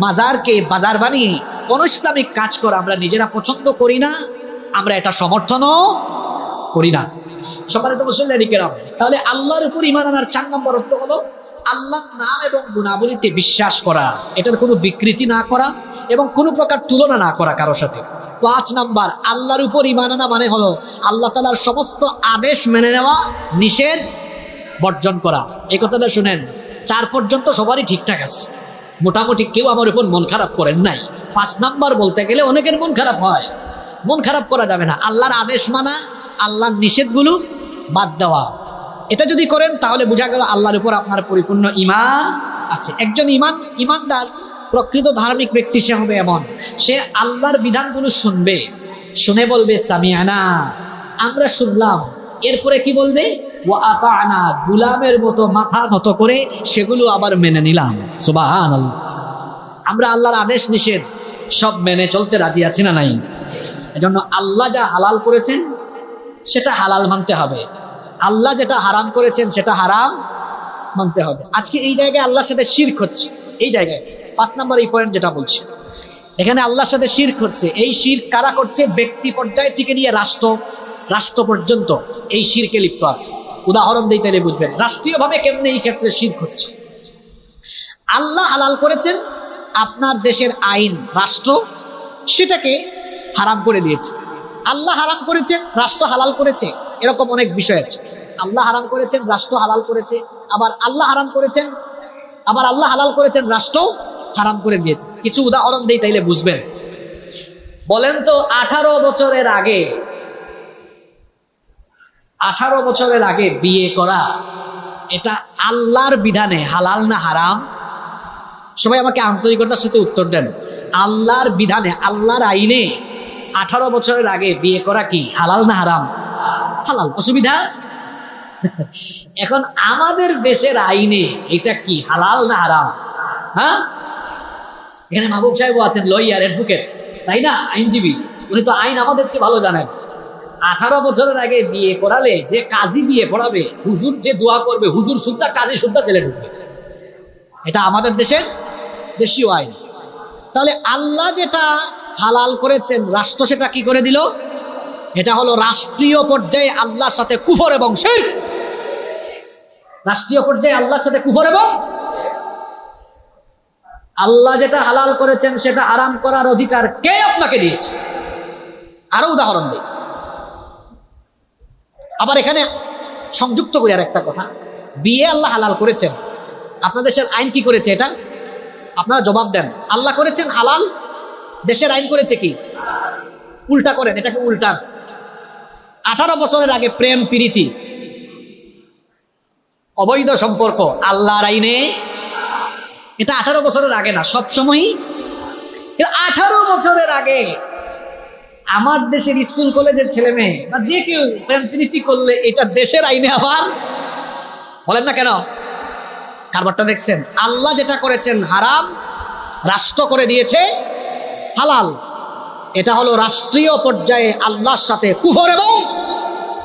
মাজারকে বাজার বানিয়ে অনৈসলামিক কাজ করা আমরা নিজেরা পছন্দ করি না, আমরা এটা সমর্থনও করি না। সম্মানিত মুসল্লিয়ানি কেরাম, তাহলে আল্লাহর উপর ঈমান আনার 4 নম্বর অর্থ হলো আল্লাহর নাম এবং গুণাবলীতে বিশ্বাস করা, এটার কোনো বিকৃতি না করা এবং কোনো প্রকার তুলনা না করা কারোর সাথে। 5 নম্বর আল্লাহর উপর ঈমান আনা মানে হলো আল্লাহ তাআলার সমস্ত আদেশ মেনে নেওয়া, নিষেধ বর্জন করা। এই কথাটা শুনেন, 4 পর্যন্ত সবারই ঠিকঠাক আছে, মোটামুটি কেউ আমার উপর মন খারাপ করেন নাই। 5 নম্বর বলতে গেলে অনেকের মন খারাপ হয়, মন খারাপ করা যাবে না। আল্লাহর আদেশ মানা, আল্লাহর নিষেধগুলো বাদ দেওয়া, এটা যদি করেন তাহলে বোঝা গেল আল্লাহর উপর আপনার পরিপূর্ণ ঈমান আছে। একজন ঈমানদার প্রকৃত ধার্মিক ব্যক্তি সে হবে এমন, সে আল্লাহর বিধানগুলো শুনবে, শুনে বলবে সামিআনা, আমরা শুনলাম, এরপরে কি বলবে? ওয়া আতা'না, গোলামের মতো মাথা নত করে সেগুলো আবার মেনে নিলাম। সুবহানাল্লাহ। আমরা আল্লাহর আদেশ নিষেধ সব মেনে চলতে রাজি আছি না নাই? এজন্য আল্লাহ যা হালাল করেছেন সেটা হালাল মানতে হবে, আল্লাহ যেটা হারাম করেছেন সেটা হারাম মানতে হবে। আজকে এই জায়গায় আল্লাহর সাথে শিরক হচ্ছে, এই জায়গায় 5 নম্বর এই পয়েন্ট যেটা বলছি, এখানে আল্লাহর সাথে শিরক হচ্ছে। এই শিরক কারা করছে? ব্যক্তি পর্যায় থেকে নিয়ে রাষ্ট্র পর্যন্ত এই শিরকে লিপ্ত আছে। উদাহরণ দিই তাহলে বুঝবেন রাষ্ট্রীয়ভাবে কেমনে এই ক্ষেত্রে শিরক হচ্ছে। আল্লাহ হালাল করেছেন, আপনার দেশের আইন রাষ্ট্র সেটাকে হারাম করে দিয়েছে। আল্লাহ হারাম করেছেন, রাষ্ট্র হালাল করেছে, এরকম অনেক বিষয় আছে। আল্লাহ হারাম করেছেন, রাষ্ট্র হালাল করেছে, আবার আল্লাহ হারাম করেছেন, আবার আল্লাহ হালাল করেছেন, রাষ্ট্র হারাম করে দিয়েছে। কিছু উদাহরণ দেই তাইলে বুঝবেন। বলেন তো 18 বছরের আগে 18 বছরের আগে বিয়ে করা এটা আল্লাহর বিধানে হালাল না হারাম? সবাই আমাকে আন্তরিকতার সাথে উত্তর দেন। আল্লাহর বিধানে, আল্লাহর আইনে 18 বছরের আগে বিয়ে করা কি হালাল না হারাম? হালাল। অসুবিধা? এখন আমাদের দেশের আইনে এটা কি হালাল না হারাম? হ্যাঁ, এখানে মাহবুব সাহেবও আছেন, লয়ার, অ্যাডভোকেট, তাই না, আইনজীবী। উনি তো আইন আমাদের চেয়ে ভালো জানেন। 18 বছরের আগে বিয়ে করালে যে কাজী বিয়ে পড়াবে, হুজুর যে দোয়া করবে, হুজুর সুদ্ধা কাজী সুদ্ধা জেলে ঢুকবে। এটা আমাদের দেশের দেশীয় আইন। তাহলে আল্লাহ যেটা হালাল করেছেন, রাষ্ট্র সেটা কি করে দিল? এটা হলো রাষ্ট্রীয় পর্যায়ে আল্লাহর সাথে কুফর এবং শিরক। রাষ্ট্রীয় পর্যায়ে আল্লাহর সাথে কুফর এবং আল্লাহ যেটা হালাল করেছেন সেটা হারাম করার অধিকার কে আপনাকে দিয়েছে? আরো উদাহরণ দিই। আবার এখানে সংযুক্ত করি আর একটা কথা, বিয়ে আল্লাহ হালাল করেছেন, আপনার দেশের আইন কি করেছে? এটা আপনারা জবাব দেন। আল্লাহ করেছেন হালাল, দেশের আইন করেছে কি? উল্টা করেন, এটাকে উল্টান। 18 বছরের আগে প্রেম প্রীতি অবৈধ সম্পর্ক আল্লাহর আইনে, এটা 18 বছরের আগে না, সবসময়ই 18 বছরের আগে। আমার দেশের স্কুল কলেজের ছেলে মেয়ে বা যে কেউ প্রেম প্রীতি করলে এটা দেশের আইনে আবার বলেন না কেন? কারবারটা দেখছেন? আল্লাহ যেটা করেছেন হারাম, রাষ্ট্র করে দিয়েছে হালাল। এটা হলো রাষ্ট্রীয় পর্যায়ে আল্লাহর সাথে কুফর এবং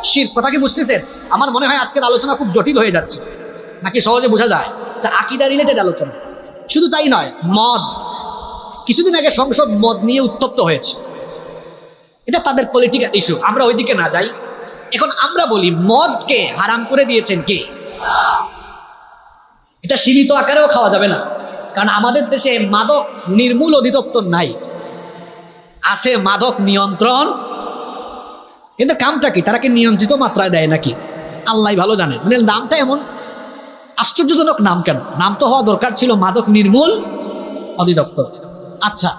শিরক। কথা কি বুঝতেছেন? আমার মনে হয় আজকের আলোচনা খুব জটিল হয়ে যাচ্ছে, নাকি সহজে বোঝা যায়? তা আকীদা রিলেটেড আলোচনা। শুধু তাই নয়, মদ, কিছুদিন আগে সংসদ মদ নিয়ে উত্তপ্ত হয়েছে, এটা তাদের পলিটিক্যাল ইস্যু, আমরা ওইদিকে না যাই। এখন আমরা বলি মদকে হারাম করে দিয়েছেন কে? এটা সীমিত আকারেও খাওয়া যাবে না, কারণ আমাদের দেশে মাদক নির্মূল অধিদপ্তর নাই, আছে মাদক নিয়ন্ত্রণ। এদের কামটা কি? তারা কি নিয়ন্ত্রিত মাত্রায় দেয় নাকি? আল্লাহ ভালো জানে। মানে নামটা এমন আশ্চর্যজনক নাম কেন? নাম তো হওয়া দরকার ছিল মাদক নির্মূল অধিদপ্তর। আচ্ছা,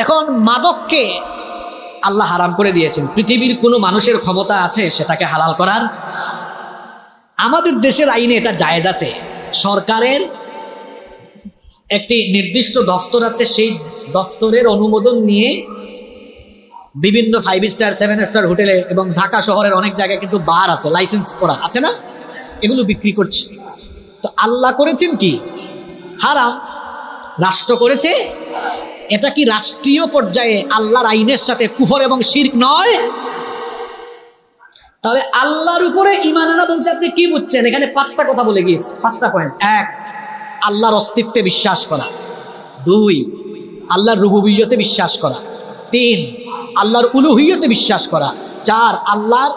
এখন মাদককে আল্লাহ হারাম করে দিয়েছেন, পৃথিবীর কোনো মানুষের ক্ষমতা আছে সেটাকে হালাল করার? আমাদের দেশের আইনে এটা জায়েজ আছে। সরকারের একটি নির্দিষ্ট দফতর আছে, সেই দফতরের অনুমোদন নিয়ে বিভিন্ন 5 স্টার 7 স্টার হোটেলে এবং ঢাকা শহরের অনেক জায়গায় কিন্তু বার আছে, লাইসেন্স করা আছে না, এগুলো বিক্রি করছে। তো আল্লাহ করেছেন কি হারাম, রাষ্ট্র করেছে। এটা কি রাষ্ট্রীয় পর্যায়ে আল্লাহর আইনের সাথে কুফর এবং শিরক নয়? তাহলে আল্লাহর উপরে ঈমান আনা বলতে আপনি কি বুঝছেন? এখানে 5টা কথা বলে গিয়েছে, 5টা পয়েন্ট। 1, আল্লাহর অস্তিত্বে বিশ্বাস করা। 2, আল্লাহর রুবুবিয়তে বিশ্বাস করা। 3, আল্লাহর উলুহিয়তে বিশ্বাস করা। 4, আল্লাহর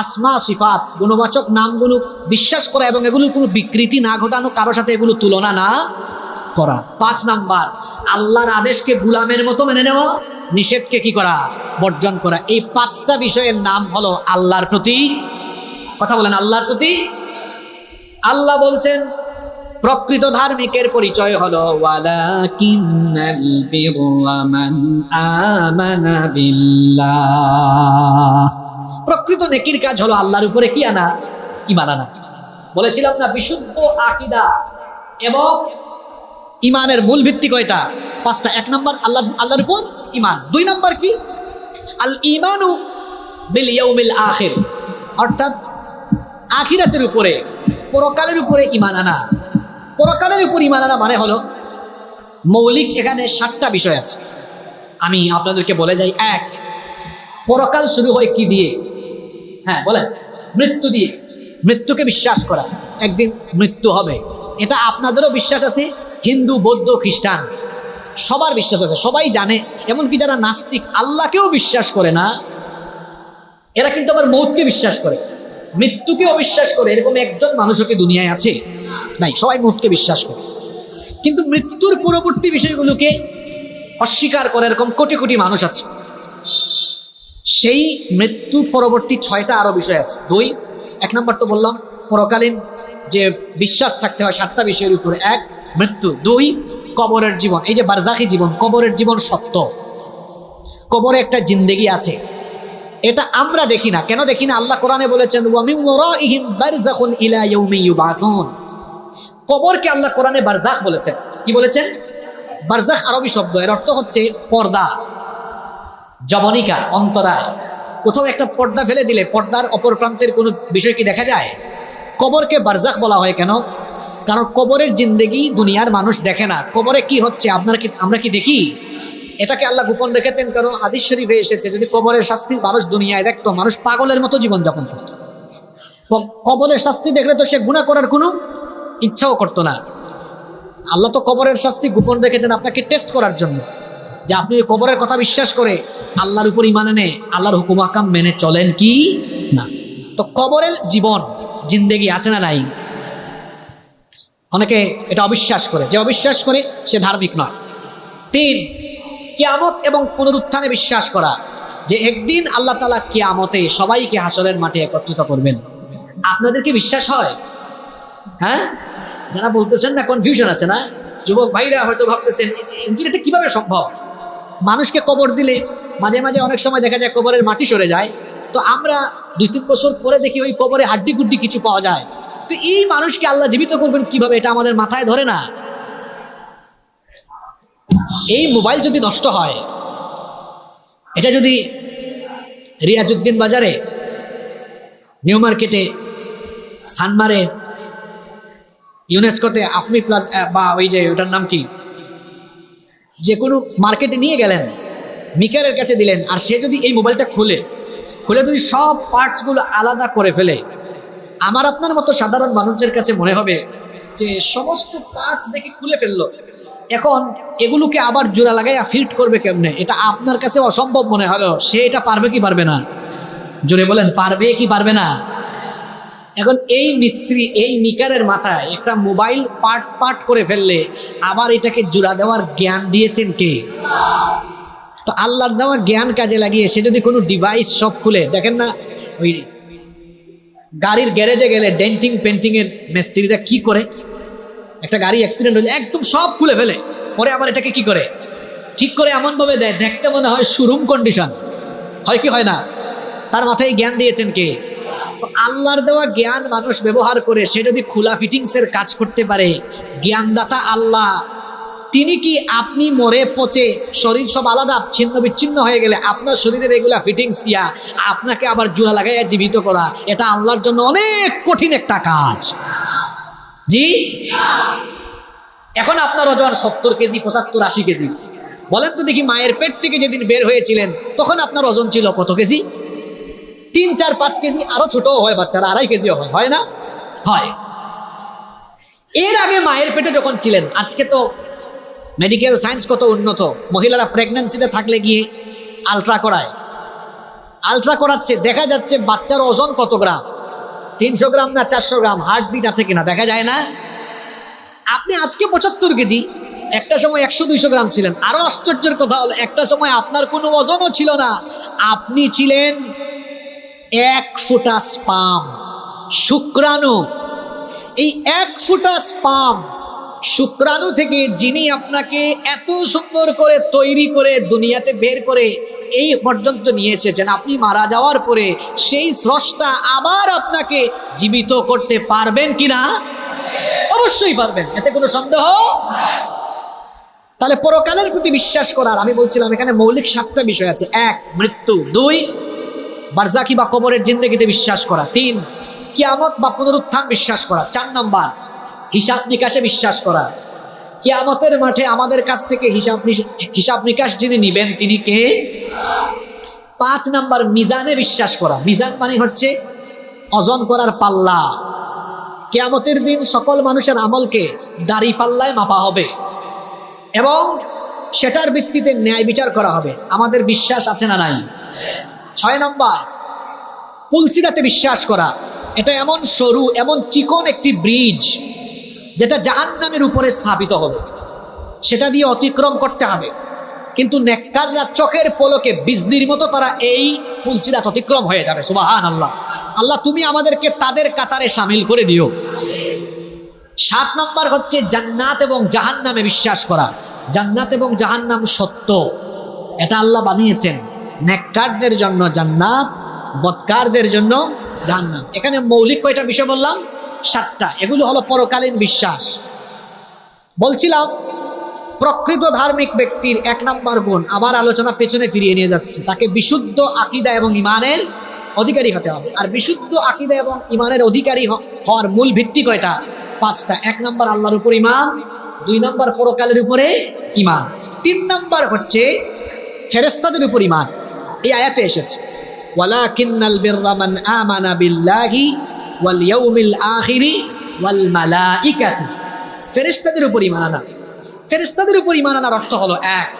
আসমা সিফাত, গুণবাচক নামগুলো বিশ্বাস করা এবং এগুলোর কোনো বিকৃতি না ঘটানো, কারোর সাথে এগুলো তুলনা না করা। 5 নাম্বার, আল্লাহর আদেশকে গুলামের মতো মেনে নেওয়া, নিষেধকে কি করা? বর্জন করা। এই 5টা বিষয়ের নাম হলো আল্লাহর প্রতি। কথা বলেন, আল্লাহর প্রতি। আল্লাহ বলছেন প্রকৃত ধার্মিকের পরিচয় হলো ওয়ালাকিন্নাল বিররা মান আমানা বিল্লাহ। প্রকৃত নেকির কাজ হলো আল্লাহর উপরে কি আনা? ঈমান আনা। বলেছিলাম না, বিশুদ্ধ আকীদা এবং ঈমানের মূল ভিত্তি কয়টা? 5টা। 1 নাম্বার আল্লাহর উপর ঈমান। 2 নাম্বার কি? আল ঈমানু বিল ইয়াউমিল আখির, অর্থাৎ আখিরাতের উপরে, পরকালের উপরে ঈমান আনা। পরকালের উপর ঈমান আনা মানে হলো মৌলিক এখানে 7টা বিষয় আছে, আমি আপনাদেরকে বলে যাই। 1, পরকাল শুরু হয় কি দিয়ে? হ্যাঁ বলেন, মৃত্যু দিয়ে। মৃত্যুকে বিশ্বাস করা, একদিন মৃত্যু হবে, এটা আপনাদেরও বিশ্বাস আছে, হিন্দু বৌদ্ধ খ্রিস্টান সবার বিশ্বাস আছে, সবাই জানে। এমনকি যারা নাস্তিক, আল্লাহকেও বিশ্বাস করে না, এরা কিন্তু আবার মৌতকে বিশ্বাস করে, মৃত্যুকে অবিশ্বাস করে। এরকম একজন মানুষও কি দুনিয়ায় আছে? নাই, সবাই মৌতকে বিশ্বাস করে। কিন্তু মৃত্যুর পরবর্তী বিষয়গুলোকে অস্বীকার করে এরকম কোটি কোটি মানুষ আছে। সেই মৃত্যু পরবর্তী 6টা আরো বিষয় আছে। 2, 1 নম্বর তো বললাম পরকালীন যে বিশ্বাস থাকতে হয় 7টা বিষয়ের উপরে। 1, মৃত্যু। 2, কবরের জীবন, এই যে বারজাখি জীবন, কবরের জীবন সত্য, কবরে একটা জিন্দেগি আছে, এটা আমরা দেখি না। কেন দেখি না? আল্লাহ কোরআনে বলেছেন ওয়া মিন ওয়ারাইহিম বারযাখুন ইলা ইয়াউমি ইউবাসুন। কবরকে আল্লাহ কোরআনে বারজাখ বলেছেন। কি বলেছেন? বারজাখ আরবি শব্দ, এর অর্থ হচ্ছে পর্দা, জবনিকা, অন্তরায়। কোথাও একটা পর্দা ফেলে দিলে পর্দার অপর প্রান্তের কোনো বিষয় কি দেখা যায়? কবরকে বারজাখ বলা হয় কেন? কারণ কবরের জিন্দেগি দুনিয়ার মানুষ দেখে না। কবরে কি হচ্ছে আমরা কি দেখি? এটাকে আল্লাহ গোপন রেখেছেন। কারণ হাদিস শরীফে এসেছে যদি কবরের শাস্তি মানুষ দুনিয়ায় দেখতো, মানুষ পাগলের মতো জীবনযাপন করত। কবরের শাস্তি দেখলে তো সে গুনাহ করার কোনো ইচ্ছাও করতো না। আল্লাহ তো কবরের শাস্তি গোপন রেখেছেন আপনাকে টেস্ট করার জন্য, যে আপনি কবরের কথা বিশ্বাস করে আল্লাহর উপর ঈমান এনে আল্লাহর হুকুম আহকাম মেনে চলেন কি না। তো কবরের জীবন জিন্দেগি আছে না নাই? অনেকে এটা অবিশ্বাস করে, যে অবিশ্বাস করে সে ধার্মিক নয়। 3, কিয়ামত এবং পুনরুত্থানে বিশ্বাস করা, যে একদিন আল্লাহ তাআলা কিয়ামতে সবাইকে হাসরের মাঠে একত্রিত করবেন। আপনাদের কি বিশ্বাস হয়? হ্যাঁ, যারা বলতেছেন না কনফিউশন আছে না, যুবক ভাইরা হয়তো ভাবতেছেন এটা কিভাবে সম্ভব। মানুষকে কবর দিলে মাঝে মাঝে অনেক সময় দেখা যায় কবরের মাটি সরে যায়, তো আমরা 2-3 বছর পরে দেখি ওই কবরে হাড্ডি গুড্ডি কিছু পাওয়া যায়। তো এই মানুষকে আল্লাহ জীবিত করবেন কিভাবে? এটা আমাদের মাথায় ধরে না। এই মোবাইল যদি নষ্ট হয়, এটা যদি রিয়াজউদ্দিন বাজারে, নিউ মার্কেটে, সানমারে, ইউনেস্কোতে, আফমি প্লাস বা ওই যে ওটার নাম কি, যে কোনো মার্কেটে নিয়ে গেলেন, মিকারের কাছে দিলেন, আর সে যদি এই মোবাইলটা খুলে যদি সব পার্টসগুলো আলাদা করে ফেলে, আমার আপনার মতো সাধারণ মানুষের কাছে মনে হবে যে সমস্ত পার্টস দেখে খুলে ফেললো, এখন এগুলোকে আবার জোড়া লাগাইয়া ফিট করবে কেমনে? এটা আপনার কাছে অসম্ভব মনে হলো, সে এটা পারবে কি পারবে না? জোরে বলেন, পারবে কি পারবে না? এখন এই মিস্ত্রি এই মিকারের মাথায় একটা মোবাইল পার্ট করে ফেললে আবার এটাকে জোড়া দেওয়ার জ্ঞান দিয়েছেন কে? তো আল্লাহর দেওয়া জ্ঞান কাজে লাগিয়ে সে যদি কোনো ডিভাইস সব খুলে, দেখেন না ওই গাড়ির গ্যারেজে গেলে ডেন্টিং পেন্টিং এর মিস্ত্রিরা কি করে, একটা গাড়ি অ্যাক্সিডেন্ট হলে একদম সব খুলে ফেলে, পরে আবার এটাকে কি করে ঠিক করে এমনভাবে দেয় দেখতে মনে হয় শোরুম কন্ডিশন, হয় কি হয় না? তার মাথায় জ্ঞান দিয়েছেন কে? তো আল্লাহর দেওয়া জ্ঞান মানুষ ব্যবহার করে সে যদি খোলা ফিটিংসের কাজ করতে পারে, জ্ঞানদাতা আল্লাহ, তিনি কি আপনি মরে পচে শরীর সব আলাদা ছিন্ন বিচ্ছিন্ন হয়ে গেলে আপনার শরীরের এগুলা ফিটিংস দিয়া আপনাকে আবার জোড়া লাগাইয়া জীবিত করা, এটা আল্লাহর জন্য অনেক কঠিন একটা কাজ। জি, এখন আপনার ওজন 70 কেজি, 75, 80 কেজি। বলেন তো দেখি, মায়ের পেট থেকে যেদিন বের হয়েছিলেন তখন আপনার ওজন ছিল কত কেজি? 3, 4, 5 কেজি, আরো ছোটও হয়, বাচ্চারা 2.5 কেজিও হয়, হয় না? হয়। এর আগে মায়ের পেটে যখন ছিলেন, আজকে তো মেডিকেল সায়েন্স কত উন্নত, মহিলারা প্রেগন্যান্সিতে থাকলে গিয়ে আলট্রা করাচ্ছে, দেখা যাচ্ছে বাচ্চার ওজন কত গ্রাম, 300 গ্রাম না 400 গ্রাম, হার্টবিট আছে কিনা দেখা যায় না। আপনি আজকে 75 কেজি, একটা সময় 100-200 গ্রাম ছিলেন। আরো আশ্চর্যের কথা হলো একটা সময় আপনার কোনো ওজনও ছিল না, আপনি ছিলেন 1 ফুটা স্পাম, শুক্রাণু। এই 1 ফুটা স্পাম শুক্রাণু থেকে যিনি আপনাকে এত সুন্দর করে তৈরি করে দুনিয়াতে বের করে এই পর্যন্ত নিয়ে এসেছেন, আপনি মারা যাওয়ার পরে সেই স্রষ্টা আবার আপনাকে জীবিত করতে পারবেন কিনা? অবশ্যই পারবেন, এতে কোনো সন্দেহ। তাহলে পরকালের প্রতি বিশ্বাস করার, আমি বলছিলাম এখানে মৌলিক 7টা বিষয় আছে। 1, মৃত্যু। 2, বারজাকি বা কবরের জিন্দেগিতে বিশ্বাস করা। 3, কিয়ামত বা পুনরুত্থান বিশ্বাস করা। 4 নম্বর, হিসাব নিকাশে বিশ্বাস করা, কিয়ামতের মাঠে আমাদের কাছ থেকে হিসাব নিকাশ যিনি নিবেন তিনি কে? 5 নম্বর, মিজানে বিশ্বাস করা। মিজান মানে হচ্ছে ওজন করার পাল্লা। কিয়ামতের দিন সকল মানুষের আমলকে দাড়ি পাল্লায় মাপা হবে এবং সেটার ভিত্তিতে ন্যায় বিচার করা হবে। আমাদের বিশ্বাস আছে না নাই? 6 নম্বর, পুলসিরাতে বিশ্বাস করা। এটা এমন সরু, এমন চিকন একটি ব্রিজ যেটা জাহান্নামের উপরে স্থাপিত হবে, সেটা দিয়ে অতিক্রম করতে হবে। কিন্তু নেককাররা চোখের পলকে বিজলির মতো তারা এই পুলসিরাত অতিক্রম হয়ে যাবে। সুবহানাল্লাহ। আল্লাহ তুমি আমাদেরকে তাদের কাতারে শামিল করে দিও। 7 নম্বর হচ্ছে জান্নাত এবং জাহান্নামে বিশ্বাস করা। জান্নাত এবং জাহান্নাম সত্য, এটা আল্লাহ বানিয়েছেন। নেককারদের জন্য জান্নাত, বদকারদের জন্য জাহান্নাম। এখানে মৌলিক কয়টা বিষয় বললাম? 7টা। এগুলো হলো পরকালীন বিশ্বাস। বলছিলাম প্রকৃত ধার্মিক ব্যক্তির 1 নম্বর গুণ, আবার আলোচনা পেছনে ফিরিয়ে নিয়ে যাচ্ছে, তাকে বিশুদ্ধ আকীদা এবং ঈমানের অধিকারী হতে হবে। আর বিশুদ্ধ আকীদা এবং ঈমানের অধিকারী হওয়ার মূল ভিত্তি কয়টা? 5টা। 1 নম্বর আল্লাহর উপর ঈমান, 2 নম্বর পরকালের উপরে ঈমান, 3 নম্বর হচ্ছে ফেরেশতাদের উপর ঈমান। এই আয়াতে এসেছে ওয়ালাকিন্নাল বিররা মান আমানা বিল্লাহি ওয়াল ইয়াউমিল আখিরি ওয়াল মালাইকাতি। ফেরেশতাদের উপর ঈমান আনা। ফেরেশতাদের উপর ঈমান আনার অর্থ হলো 1,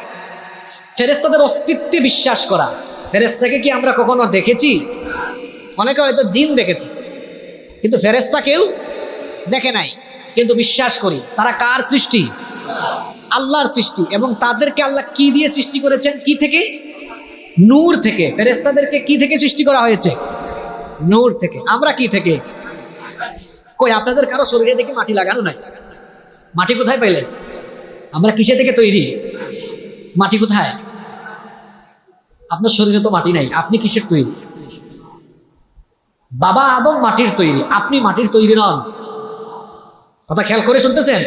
ফেরেশতাদের অস্তিত্বে বিশ্বাস করা। ফেরেশতাকে কি আমরা কখনো দেখেছি? অনেকে হয়তো জিন দেখেছে, কিন্তু ফেরেশতা কেউ দেখে নাই, কিন্তু বিশ্বাস করি। তারা কার সৃষ্টি? আল্লাহর সৃষ্টি। এবং তাদেরকে আল্লাহ কি দিয়ে সৃষ্টি করেছেন? কি থেকে? নূর থেকে। ফেরেশতাদেরকে কি থেকে সৃষ্টি করা হয়েছে? নূর থেকে। আমরা কি থেকে? কই আপনাদের কারো শরীরে দেখে মাটি লাগানো নাই? মাটি কোথায় পাইলেন? আমরা কিসে থেকে তৈরি? মাটি কোথায়? আপনার শরীরে তো মাটি নাই, আপনি কিসের তৈরি? বাবা আদম মাটির তৈরি, আপনি মাটির তৈরি নন। কথা খেয়াল করে শুনতেছেন?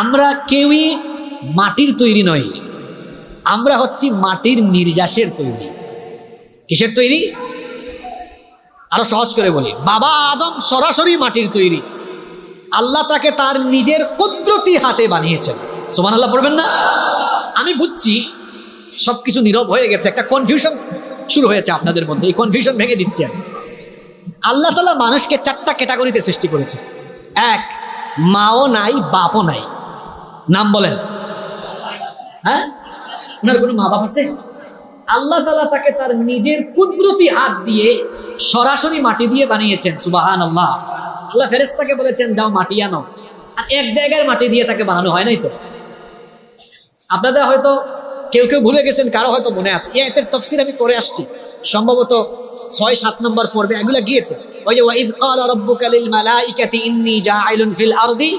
আমরা কেউই মাটির তৈরি নই, আমরা হচ্ছি মাটির নির্যাসের তৈরি। কিসের তৈরি? আরো সহজ করে বলি, বাবা আদম সরাসরি মাটির তৈরি, আল্লাহ তাকে তার নিজের কুদরতি হাতে বানিয়েছেন। সুবহানাল্লাহ পড়বেন না? আমি বুঝছি সবকিছু নীরব হয়ে গেছে, একটা কনফিউশন শুরু হয়েছে আপনাদের মধ্যে, এই কনফিউশন ভেঙে দিচ্ছি আমি। আল্লাহ তাআলা মানুষকে 4টা ক্যাটাগরিতে সৃষ্টি করেছে। 1, মাও নাই, বাপও নাই। নাম বলেন। হ্যাঁ, ওনার কোনো মা বাপ আছে? আল্লাহ তাআলা তাকে তার নিজের কুদরতি হাত দিয়ে সরাসরি মাটি দিয়ে বানিয়েছেন। সুবহানাল্লাহ। আল্লাহ ফেরেশতাকে বলেছেন যাও মাটি আনো, আর এক জায়গায় মাটি দিয়ে তাকে বানানো হয় নাই তো? আপনাদের হয়তো কেউ কেউ ভুলে গেছেন, কারো হয়তো মনে আছে। এই আয়াতের তাফসীর আমি করে আসছি, সম্ভবত 6-7 নম্বর পর্বে এগুলা গিয়েছে। ওই যে ওয়াইদ ক্বালা রাব্বুকা লিল মালাইকাতি ইন্নী জাআইলুন ফিল আরদি,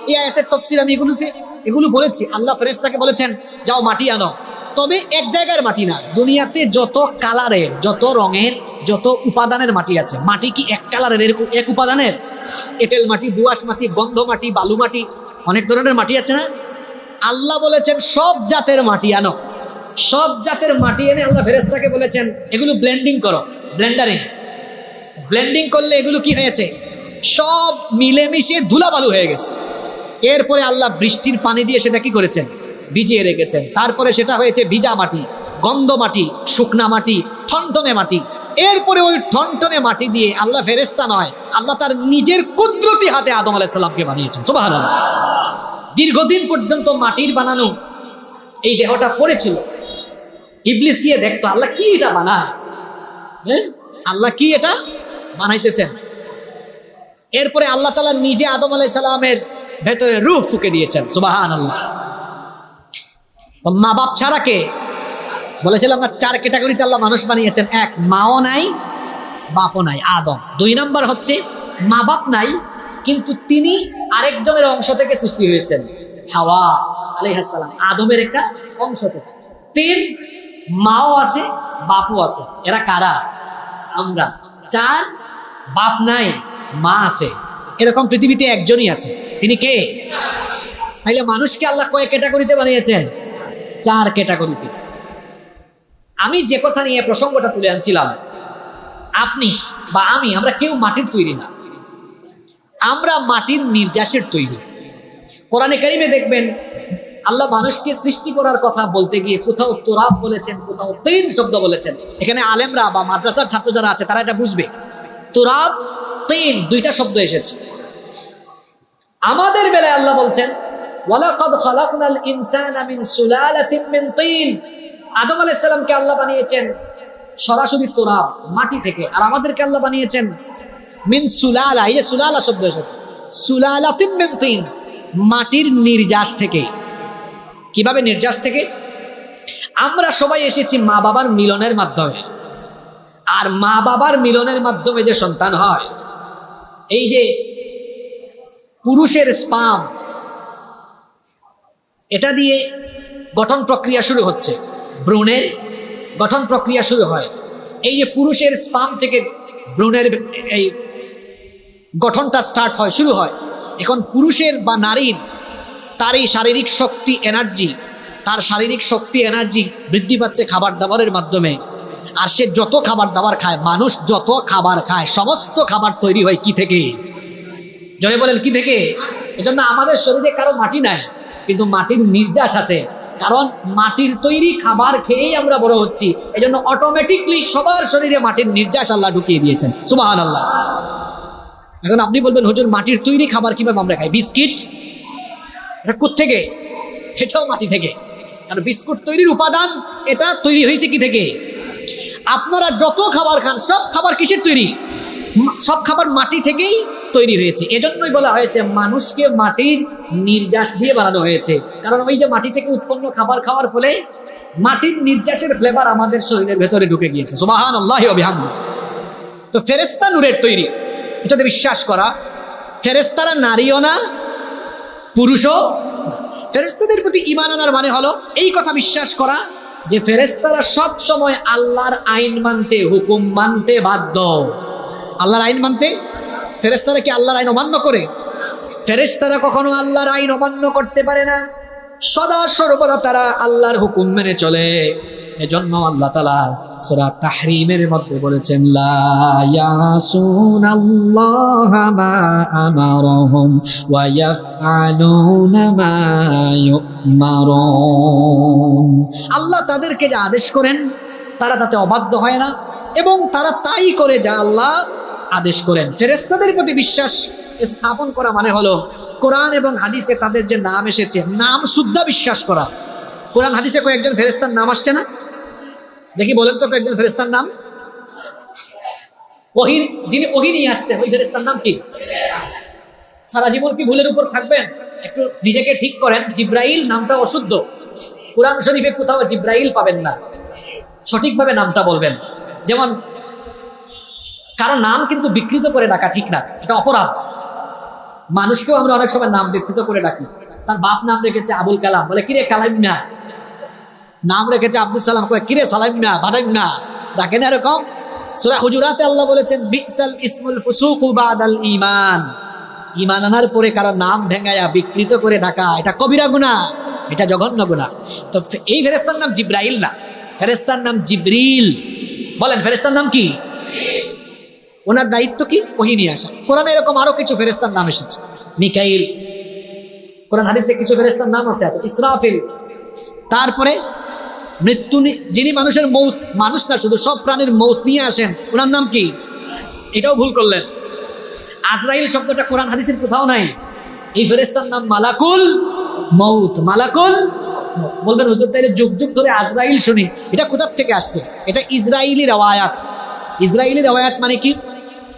এই আয়াতের তাফসীর আমি এগুলো বলেছি। আল্লাহ ফেরেশতাকে বলেছেন যাও মাটি আনো, তবে এক জায়গার মাটি না। দুনিয়াতে যত কালারের, যত রঙের, যত উপাদানের মাটি আছে, মাটি কি এক কালারের, এরকম এক উপাদানের? এঁটেল মাটি, দোআঁশ মাটি, গন্ধ মাটি, বালু মাটি, অনেক ধরনের মাটি আছে না? আল্লাহ বলেছেন সব জাতের মাটি আনো। সব জাতের মাটি এনে আল্লাহ ফেরেশতাকে বলেছেন এগুলো ব্লেন্ডিং করো, ব্লেন্ডারিং। ব্লেন্ডিং করলে এগুলো কি হয়েছে? সব মিলেমিশে ধুলাবালু হয়ে গেছে। এরপরে আল্লাহ বৃষ্টির পানি দিয়ে সেটা কি করেছেন? ভিজিয়ে রেখেছেন। তারপরে সেটা হয়েছে ভিজা মাটি, গন্ধ মাটি, শুকনা মাটি, ঠনঠনে মাটি। এরপরে ওই ঠনঠনে মাটি দিয়ে আল্লাহ ফেরেশতা নয়, আল্লাহ তার নিজের কুদরতি হাতে আদম আলাইহিস সালামকে বানিয়েছেন। সুবহানাল্লাহ। দীর্ঘদিন পর্যন্ত মাটির বানানো এই দেহটা পড়েছিল। ইবলিস গিয়ে দেখতো আল্লাহ কি এটা বানায়, আল্লাহ কি এটা বানাইতেছেন। এরপরে আল্লাহ তাআলা নিজে আদম আলাইহিস সালামের ভেতরে রূহ ফুঁকে দিয়েছেন। সুবহানাল্লাহ। মা বাপ ছাড়া কে? বলেছিলাম না 4 ক্যাটাগরিতে আল্লাহ মানুষ বানিয়েছেন। 1, মাও নাই, বাপও নাই, আদম। 2 নম্বর হচ্ছে মা বাপ নাই, কিন্তু তিনি আরেকজনের অংশ থেকে সৃষ্টি হয়েছেন, হাওয়া আলাইহিস সালাম, আদমের একটা অংশ থেকে। 3, মাও আছে, বাপও আছে। এরা কারা? আমরা। 4, বাপ নাই, মা আছে। এরকম পৃথিবীতে একজনই আছে, তিনি কে? তাইলে মানুষকে আল্লাহ কয় ক্যাটাগরিতে বানিয়েছেন? 4 ক্যাটাগরিতে। আমি যে কথা নিয়ে প্রসঙ্গটা তুলে আনছিলাম, আপনি বা আমি, আমরা কেউ মাটির তৈরি না, আমরা মাটির নির্যাসের তৈরি। কোরআনে কারিমে দেখবেন আল্লাহ মানুষকে সৃষ্টি করার কথা বলতে গিয়ে কোথাও তুরাব বলেছেন, কোথাও তিন শব্দ বলেছেন। এখানে আলেমরা বা মাদ্রাসার ছাত্র যারা আছে তারা এটা বুঝবে। তুরাব, তিন, 2টা শব্দ এসেছে। আমাদের বেলায় আল্লাহ বলছেন ওয়ালাকাদ খালাকনাল ইনসানা মিন সুলালাতিন মিন তিন। আদম আলাইহিস সালামকে আল্লাহ বানিয়েছেন সরাসরি তুরাব, মাটি থেকে, আর আমাদেরকে আল্লাহ বানিয়েছেন মিন সুলালা। এই যে সুলালা শব্দ এসেছে, সুলালাতিন মিন তিন, মাটির নির্যাস থেকে। কিভাবে নির্যাস থেকে? আমরা সবাই এসেছি মা বাবার মিলনের মাধ্যমে, আর মা বাবার মিলনের মাধ্যমে যে সন্তান হয়, এই যে পুরুষের স্পাম, এটা দিয়ে গঠন প্রক্রিয়া শুরু হচ্ছে, ভ্রূণের গঠন প্রক্রিয়া শুরু হয়। এই যে পুরুষের স্পাম থেকে ভ্রূণের এই গঠনটা স্টার্ট হয়, শুরু হয়। এখন পুরুষের বা নারীর তার এই শারীরিক শক্তি এনার্জি, তার শারীরিক শক্তি এনার্জি বৃদ্ধি পাচ্ছে খাবার দাবারের মাধ্যমে। আর সে যত খাবার দাবার খায়, মানুষ যত খাবার খায়, সমস্ত খাবার তৈরি হয় কি থেকে? জনে বলেন কি থেকে? এজন্য আমাদের শরীরে কারো মাটি নাই, কিন্তু মাটির নির্যাস আছে, কারণ মাটির তৈরি খাবার খেয়েই আমরা বড় হচ্ছি। এজন্য অটোমেটিকলি সবার শরীরে মাটির নির্যাস আল্লাহ ঢুকিয়ে দিয়েছেন, সুবহানাল্লাহ। এখন আপনি বলবেন, হুজুর মাটির তৈরি খাবার কিভাবে আমরা খাই? বিস্কিট, এটা কোত্থেকে? এটাও মাটি থেকে। আর বিস্কুট তৈরির উপাদান এটা তৈরি হয়েছে কি থেকে? আপনারা যত খাবার খান, সব খাবার কিসের তৈরি? সব খাবার মাটি থেকেই তৈরি হয়েছে। এজন্যই বলা হয়েছে মানুষকে মাটির নির্যাস দিয়ে বানানো হয়েছে, কারণ ওই যে মাটি থেকে উৎপন্ন খাবার খাওয়ার ফলে মাটির নির্যাসের ফ্লেভার আমাদের শরীরের ভেতরে ঢুকে গিয়েছে, সুবহানাল্লাহি ওয়া বিহামদিহি। তো ফেরেশতা নূরের তৈরি, এটাতে বিশ্বাস করা। ফেরেশতারা নারীও না, পুরুষও। ফেরেশতাদের প্রতি ঈমান আনার মানে হলো এই কথা বিশ্বাস করা যে ফেরেশতারা সব সময় আল্লাহর আইন মানতে, হুকুম মানতে বাধ্য। আল্লাহর আইন মানতে, ফেরেশতারা কি আল্লাহর আইন অমান্য করে? ফেরেশতারা কখনো আল্লাহর আইন অমান্য করতে পারে না, সদা সর্বদা তারা আল্লাহর হুকুম মেনে চলে। এজন্য আল্লাহ তাআলা সূরা তাহরিমের মধ্যে বলেছেন, লা ইয়াসুনাল্লাহা মা আমারহুম ওয়া ইয়াফআলুনা মা ইউমারুন। আল্লাহ তাদেরকে যা আদেশ করেন তারা তাতে অবাধ্য হয় না, এবং তারা তাই করে যা আল্লাহ আদেশ করেন। ফেরেশতাদের প্রতি বিশ্বাস স্থাপন করা মানে হলো কোরআন এবং হাদিসে তাদের যে নাম এসেছে, নাম শুদ্ধ বিশ্বাস করা। কোরআন হাদিসে কয়েকজন ফেরেশতার নাম আসছে না? দেখি বলেন তো কয়েকজন ফেরেশতার নাম। ওহী, যিনি ওহী নিয়ে আসতেন, ওই ফেরেশতার নাম কি? সারা জীবন কি ভুলের উপর থাকবেন? একটু নিজেকে ঠিক করেন। জিব্রাইল নামটা অশুদ্ধ, কোরআন শরীফে কোথাও জিব্রাইল পাবেন না। সঠিকভাবে নামটা বলবেন। যেমন কারো নাম কিন্তু বিকৃত করে ডাকা ঠিক না, এটা অপরাধ। মানুষকেও আমরা অনেক সময় নাম বিকৃত করে ডাকি। তার বাপ নাম রেখেছে আবুল কালাম, বলে কিরে কালাম না। নাম রেখেছে আব্দুল সালাম, কয় কিরে সালাম না, বাদাম না, ডাকেন এরকম। সূরা হুজুরাতে আল্লাহ বলেছেন, বিসাল ইসমুল ফুসুকু বাদাল ঈমান। ঈমান আনার পরে কারো নাম ভেঙায়া বিকৃত করে ডাকা, এটা কবিরা গুনাহ, এটা জঘন্য গুনাহ। তো এই ফেরেশতার নাম জিব্রাইল না, ফেরেশতার নাম জিবরিল। বলেন ফেরেশতার নাম কি? ওনার দায়িত্ব কি? ওহী নিয়ে আসা। কোরআনে এরকম আরো কিছু ফেরেশতার নাম এসেছে, মিকাইল। কোরআন হাদিসে কিছু ফেরেশতার নাম আছে, ইসরাফিল। তারপরে মৃত্যু, যিনি মানুষের মৌত, মানুষ না শুধু সব প্রাণীর মৌত নিয়ে আসেন, ওনার নাম কি? এটাও ভুল করলেন। আজরাইল শব্দটা কোরআন হাদিসের কোথাও নাই। এই ফেরেশতার নাম মালাকুল মৌত। মালাকুল বলবেন, হুজুর তাইলে যুগ যুগ ধরে আজরাইল শুনি, এটা কোথা থেকে আসছে? এটা ইসরাইলি রওয়ায়াত। ইসরাইলি রওয়ায়াত মানে কি?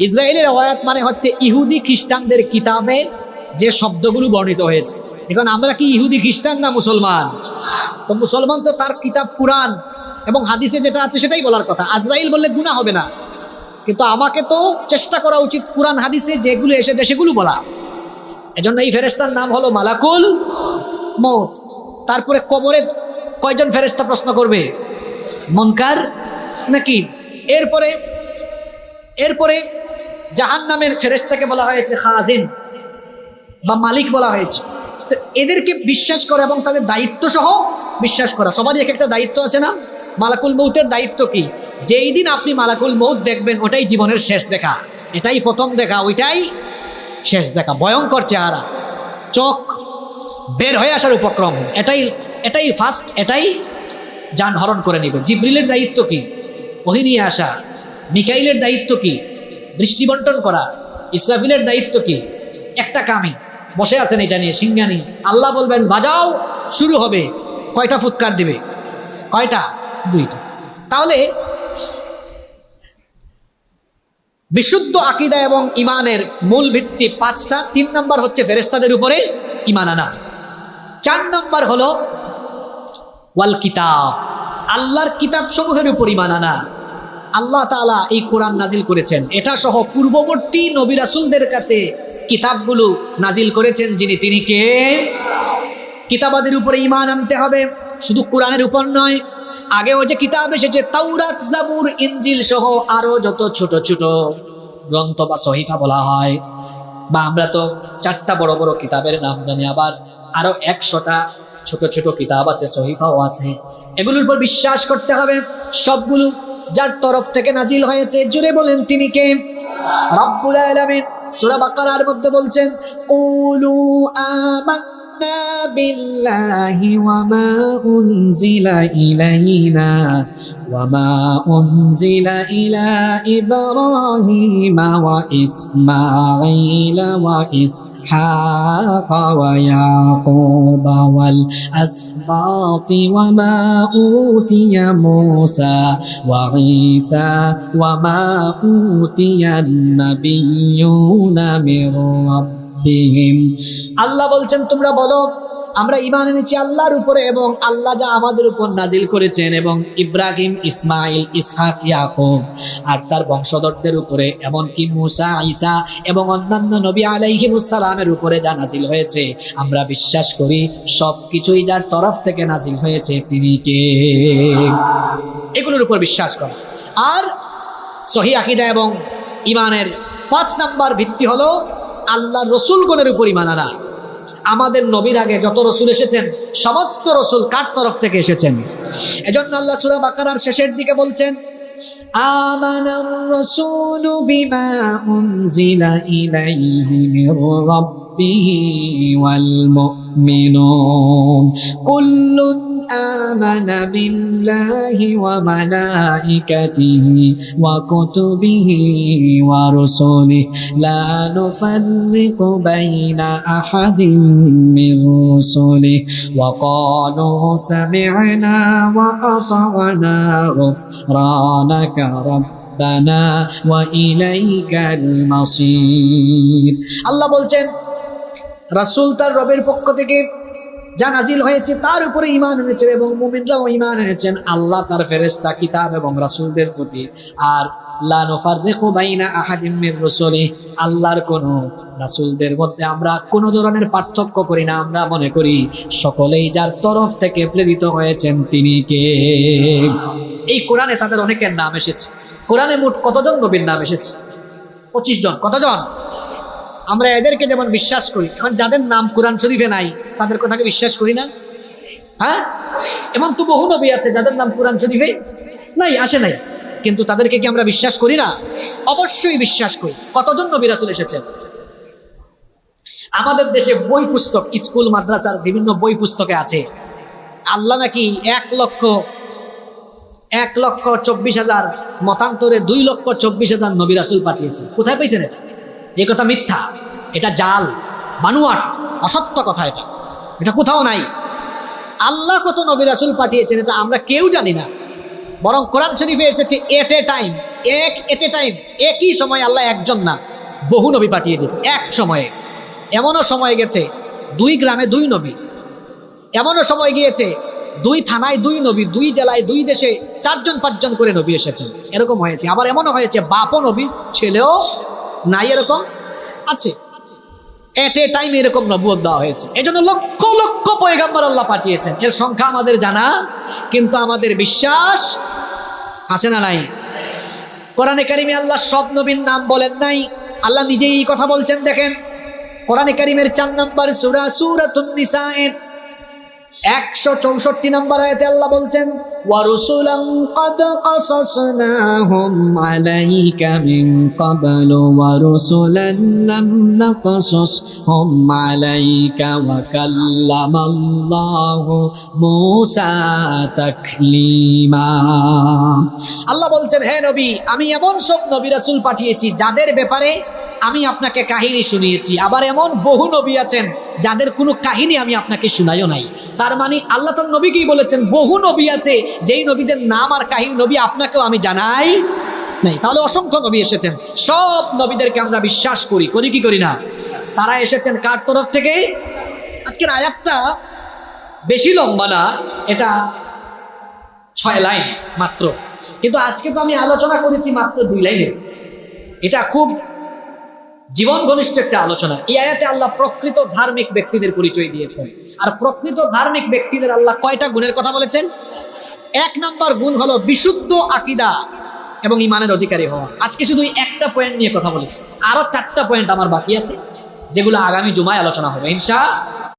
ইসরায়েলি রওয়ায়াত মানে হচ্ছে ইহুদি খ্রিস্টানদের কিতাবে যে শব্দগুলো বর্ণিত হয়েছে। এখন আমরা কি ইহুদি খ্রিস্টান না মুসলমান? তো মুসলমান তো তার কিতাব কুরআন এবং হাদিসে যেটা আছে সেটাই বলার কথা। আজরাইল বললে গুনাহ হবে না, কিন্তু আমাকে তো চেষ্টা করা উচিত কুরআন হাদিসে যেগুলো এসেছে সেগুলো বলা। এজন্য এই ফেরেশতার নাম হলো মালাকুল মৌত। তারপরে কবরে কয়জন ফেরেশতা প্রশ্ন করবে? মুনকার নাকি? এরপরে জাহান্নামের ফেরেশতাকে বলা হয়েছে খাজিন বা মালিক বলা হয়েছে। তো এদেরকে বিশ্বাস করা এবং তাদের দায়িত্ব সহ বিশ্বাস করা। সবারই এক একটা দায়িত্ব আছে না? মালাকুল মৌতের দায়িত্ব কি? যেই দিন আপনি মালাকুল মৌত দেখবেন, ওটাই জীবনের শেষ দেখা, এটাই প্রথম দেখা, ওইটাই শেষ দেখা। ভয়ঙ্কর চেহারা, চোখ বের হয়ে আসার উপক্রম, এটাই ফার্স্ট, এটাই যান হরণ করে নেবে। জিবরিলের দায়িত্ব কি? ওহী নিয়ে আসা। মিকাইলের দায়িত্ব কি? বৃষ্টি বন্টন করা। ইসরাফিলের দায়িত্ব কি? একটা কামি বসে আছেন এটা নিয়ে, সিংহানি। আল্লাহ বলবেন বাজাও, শুরু হবে। কয়টা ফুৎকার দিবে? কয়টা? 2টা। তাহলে বিশুদ্ধ আকীদা এবং ঈমানের মূল ভিত্তি 5টা। 3 নম্বর হচ্ছে ফেরেশতাদের উপরে ঈমান আনা। 4 নম্বর হলো ওয়াল কিতাব, আল্লাহর কিতাব সমূহের উপর ঈমান আনা। আল্লাহ তাআলা এই কোরআন নাজিল করেছেন, এটা সহ পূর্ববর্তী নবী রাসূলদের কাছে কিতাবগুলো নাজিল করেছেন যিনি, তিনি কে? কিতাবাদের উপরে ঈমান আনতে হবে, শুধু কোরআনের উপর নয়। আগেও যে কিতাব এসেছে তাওরাত, জাবুর, ইনজিল সহ আরো যত ছোট ছোট গ্রন্থ বা সহিফা বলা হয়, বা আমরা তো 4টা বড় বড় কিতাবের নাম জানি, আবার আরো 100টা ছোট ছোট কিতাব আছে, সহিফাও আছে। এগুলোর উপর বিশ্বাস করতে হবে, সবগুলো যার তরফ থেকে নাজিল হয়েছে। জুড়ে বলেন তিনি কে? রব্বুল আলামিন সূরা বাকারার মধ্যে বলছেন, কুলু আমান্না বিল্লাহি ওয়া মা উনজিলা ইলাইনা ওয়া মা উনজিলা ইলা ইব্রাহিমা ওয়া ইসমাঈলা ওয়া ইসহাকা ওয়া ইয়াকুবা ওয়াল আসবাতি ওয়া মা উতিয়া মূসা ওয়া ঈসা ওয়া মা উতিয়ান নাবিয়্যুনা মির রাব্বিহিম। আল্লাহ বলছেন, তোমরা বলো আমরা ঈমান এনেছি আল্লাহর উপরে এবং আল্লাহ যা আমাদের উপর নাজিল করেছেন, এবং ইব্রাহিম, ইসমাইল, ইসহাক, ইয়াকুব আর তার বংশধরদের উপরে, এমনকি মূসা, ঈসা এবং অন্যান্য নবী আলাইহিমুস সালামের উপরে যা নাজিল হয়েছে আমরা বিশ্বাস করি সবকিছুই যার তরফ থেকে নাজিল হয়েছে তিনি কে? এগুলোর উপর বিশ্বাস করা। আর সহিহ আকীদা এবং ঈমানের 5 নাম্বার ভিত্তি হলো আল্লাহর রাসূলগণের উপর ঈমান আনা। আমাদের নবীর আগে যত রসুল এসেছেন সমস্ত রসুল কার তরফ থেকে এসেছেন? এজন্য আল্লাহ সূরা বাকারার শেষের দিকে বলছেন, আমানার রাসূলু বিমা উনজিলা ইলাইহি মির রাব্বিহি ওয়াল মুমিনুন কুল্লুন আমানা বিল্লাহি ওয়া মালাইকাতিহি ওয়া কুতুবিহি ওয়া রুসুলিহি লা নুফাররিকু বাইনা আহাদিন মির রুসুলিহি ওয়া ক্বালু সামি'না ওয়া আতা'না গুফরানাকা রাব্বানা ওয়া ইলাইকাল মাসির। আল্লাহ বলছেন রাসূল তার রবের পক্ষ থেকে যা নাজিল হয়েছে তার উপরে ঈমান এনেছেন এবং মুমিনরাও ঈমান এনেছেন আল্লাহ, তার ফেরেশতা, কিতাব এবং রাসূলদের প্রতি। আর লা নুফাররিকু বাইনা আহাদিম মির রুসুলিহি, আল্লাহর কোনো রাসূলদের মধ্যে আমরা কোনো ধরনের পার্থক্য করি না। আমরা মনে করি সকলেই যার তরফ থেকে প্রেরিত হয়েছেন তিনি কে? এই কোরআনে তাদের অনেকের নাম এসেছে। কোরআনে মোট কতজন নবীর নাম এসেছে? 25 জন। কতজন? আমরা এদেরকে যেমন বিশ্বাস করি, এখন যাদের নাম কোরআন শরীফে নাই তাদের কথাকে বিশ্বাস করি না? হ্যাঁ, এমন তো বহু নবী আছে যাদের নাম কোরআন শরীফে নাই, আসে নাই, কিন্তু তাদেরকে কি আমরা বিশ্বাস করি না? অবশ্যই বিশ্বাস করি। কতজন নবী রাসূল এসেছেন? আমাদের দেশে বই পুস্তক, স্কুল মাদ্রাসার বিভিন্ন বই পুস্তকে আছে আল্লাহ নাকি 1,24,000 মতান্তরে 2,24,000 নবী রাসূল পাঠিয়েছে। কোথায় পেয়েছেন এটা? এই কথা মিথ্যা, এটা জাল, বানুয়াট, অসত্য কথা। এটা কোথাও নাই। আল্লাহ কত নবী রাসূল পাঠিয়েছেন এটা আমরা কেউ জানি না, বরং কোরআন শরীফে এসেছে এট এ টাইম, একই সময় আল্লাহ একজন না বহু নবী পাঠিয়ে দিয়েছে এক সময়ে। এমনও সময় গেছে 2 গ্রামে 2 নবী, এমনও সময় গিয়েছে 2 থানায় 2 নবী, 2 জেলায় 2 দেশে 4জন 5জন করে নবী এসেছেন, এরকম হয়েছে। আবার এমনও হয়েছে বাপও নবী ছেলেও নাই, এরকম আছে। এট এ টাইম এরকম নবুয়ত দেওয়া হয়েছে। এজন্য লক্ষ লক্ষ পয়গম্বর আল্লাহ পাঠিয়েছেন। এর সংখ্যা আমাদের জানা, কিন্তু আমাদের বিশ্বাস আছে না নাই? কোরআনে কারিমে আল্লাহ সব নবীর নাম বলেন নাই, আল্লাহ নিজেই এই কথা বলছেন। দেখেন কোরআনে কারিমের 4 নম্বর সূরা সূরাতুন নিসায়ের 164 নম্বর আয়াতে আল্লাহ বলছেন, ওয়া রুসুলান ক্বাদ কাসাসনাহুম আলাইকা মিন ক্বাবলু ওয়া রুসুলান লাম নাকসাসহুম আলাইকা ওয়া কাল্লামাল্লাহু মূসা তাকলিমা। আল্লাহ বলছেন, হে নবী, আমি এমন সব নবী রাসূল পাঠিয়েছি যাদের ব্যাপারে আমি আপনাকে কাহিনী শুনিয়েছি। আবার এমন বহু নবী আছেন যাদের কোনো কাহিনী আমি আপনাকে শুনাইও নাই। তার মানে আল্লাহ তার নবীকেই বলেছেন বহু নবী আছে যেই নবীদের নাম আর কাহিনী নবী আপনাকেও আমি জানাই নাই। তাহলে অসংখ্য নবী এসেছেন, সব নবীদেরকে আমরা বিশ্বাস করি, কি করি না? তারা এসেছেন কার তরফ থেকে? আজকের আয়াতটা বেশি লম্বা না, এটা 6 লাইন মাত্র, কিন্তু আজকে তো আমি আলোচনা করেছি মাত্র 2 লাইনে। এটা খুব জীবন ঘনিষ্ঠ একটা আলোচনা। এই আয়াতে আল্লাহ প্রকৃত ধার্মিক ব্যক্তিদের পরিচয় দিয়েছেন। আর প্রকৃত ধার্মিক ব্যক্তিদের আল্লাহ কয়টা গুণের কথা বলেছেন? 1 নাম্বার গুণ হলো বিশুদ্ধ আকীদা এবং ঈমানের অধিকারী হওয়া। আজকে শুধু একটা পয়েন্ট নিয়ে কথা বলেছি, আরো 4টা পয়েন্ট আমার বাকি আছে, যেগুলো আগামী জুমায় আলোচনা হবে ইনশাআল্লাহ।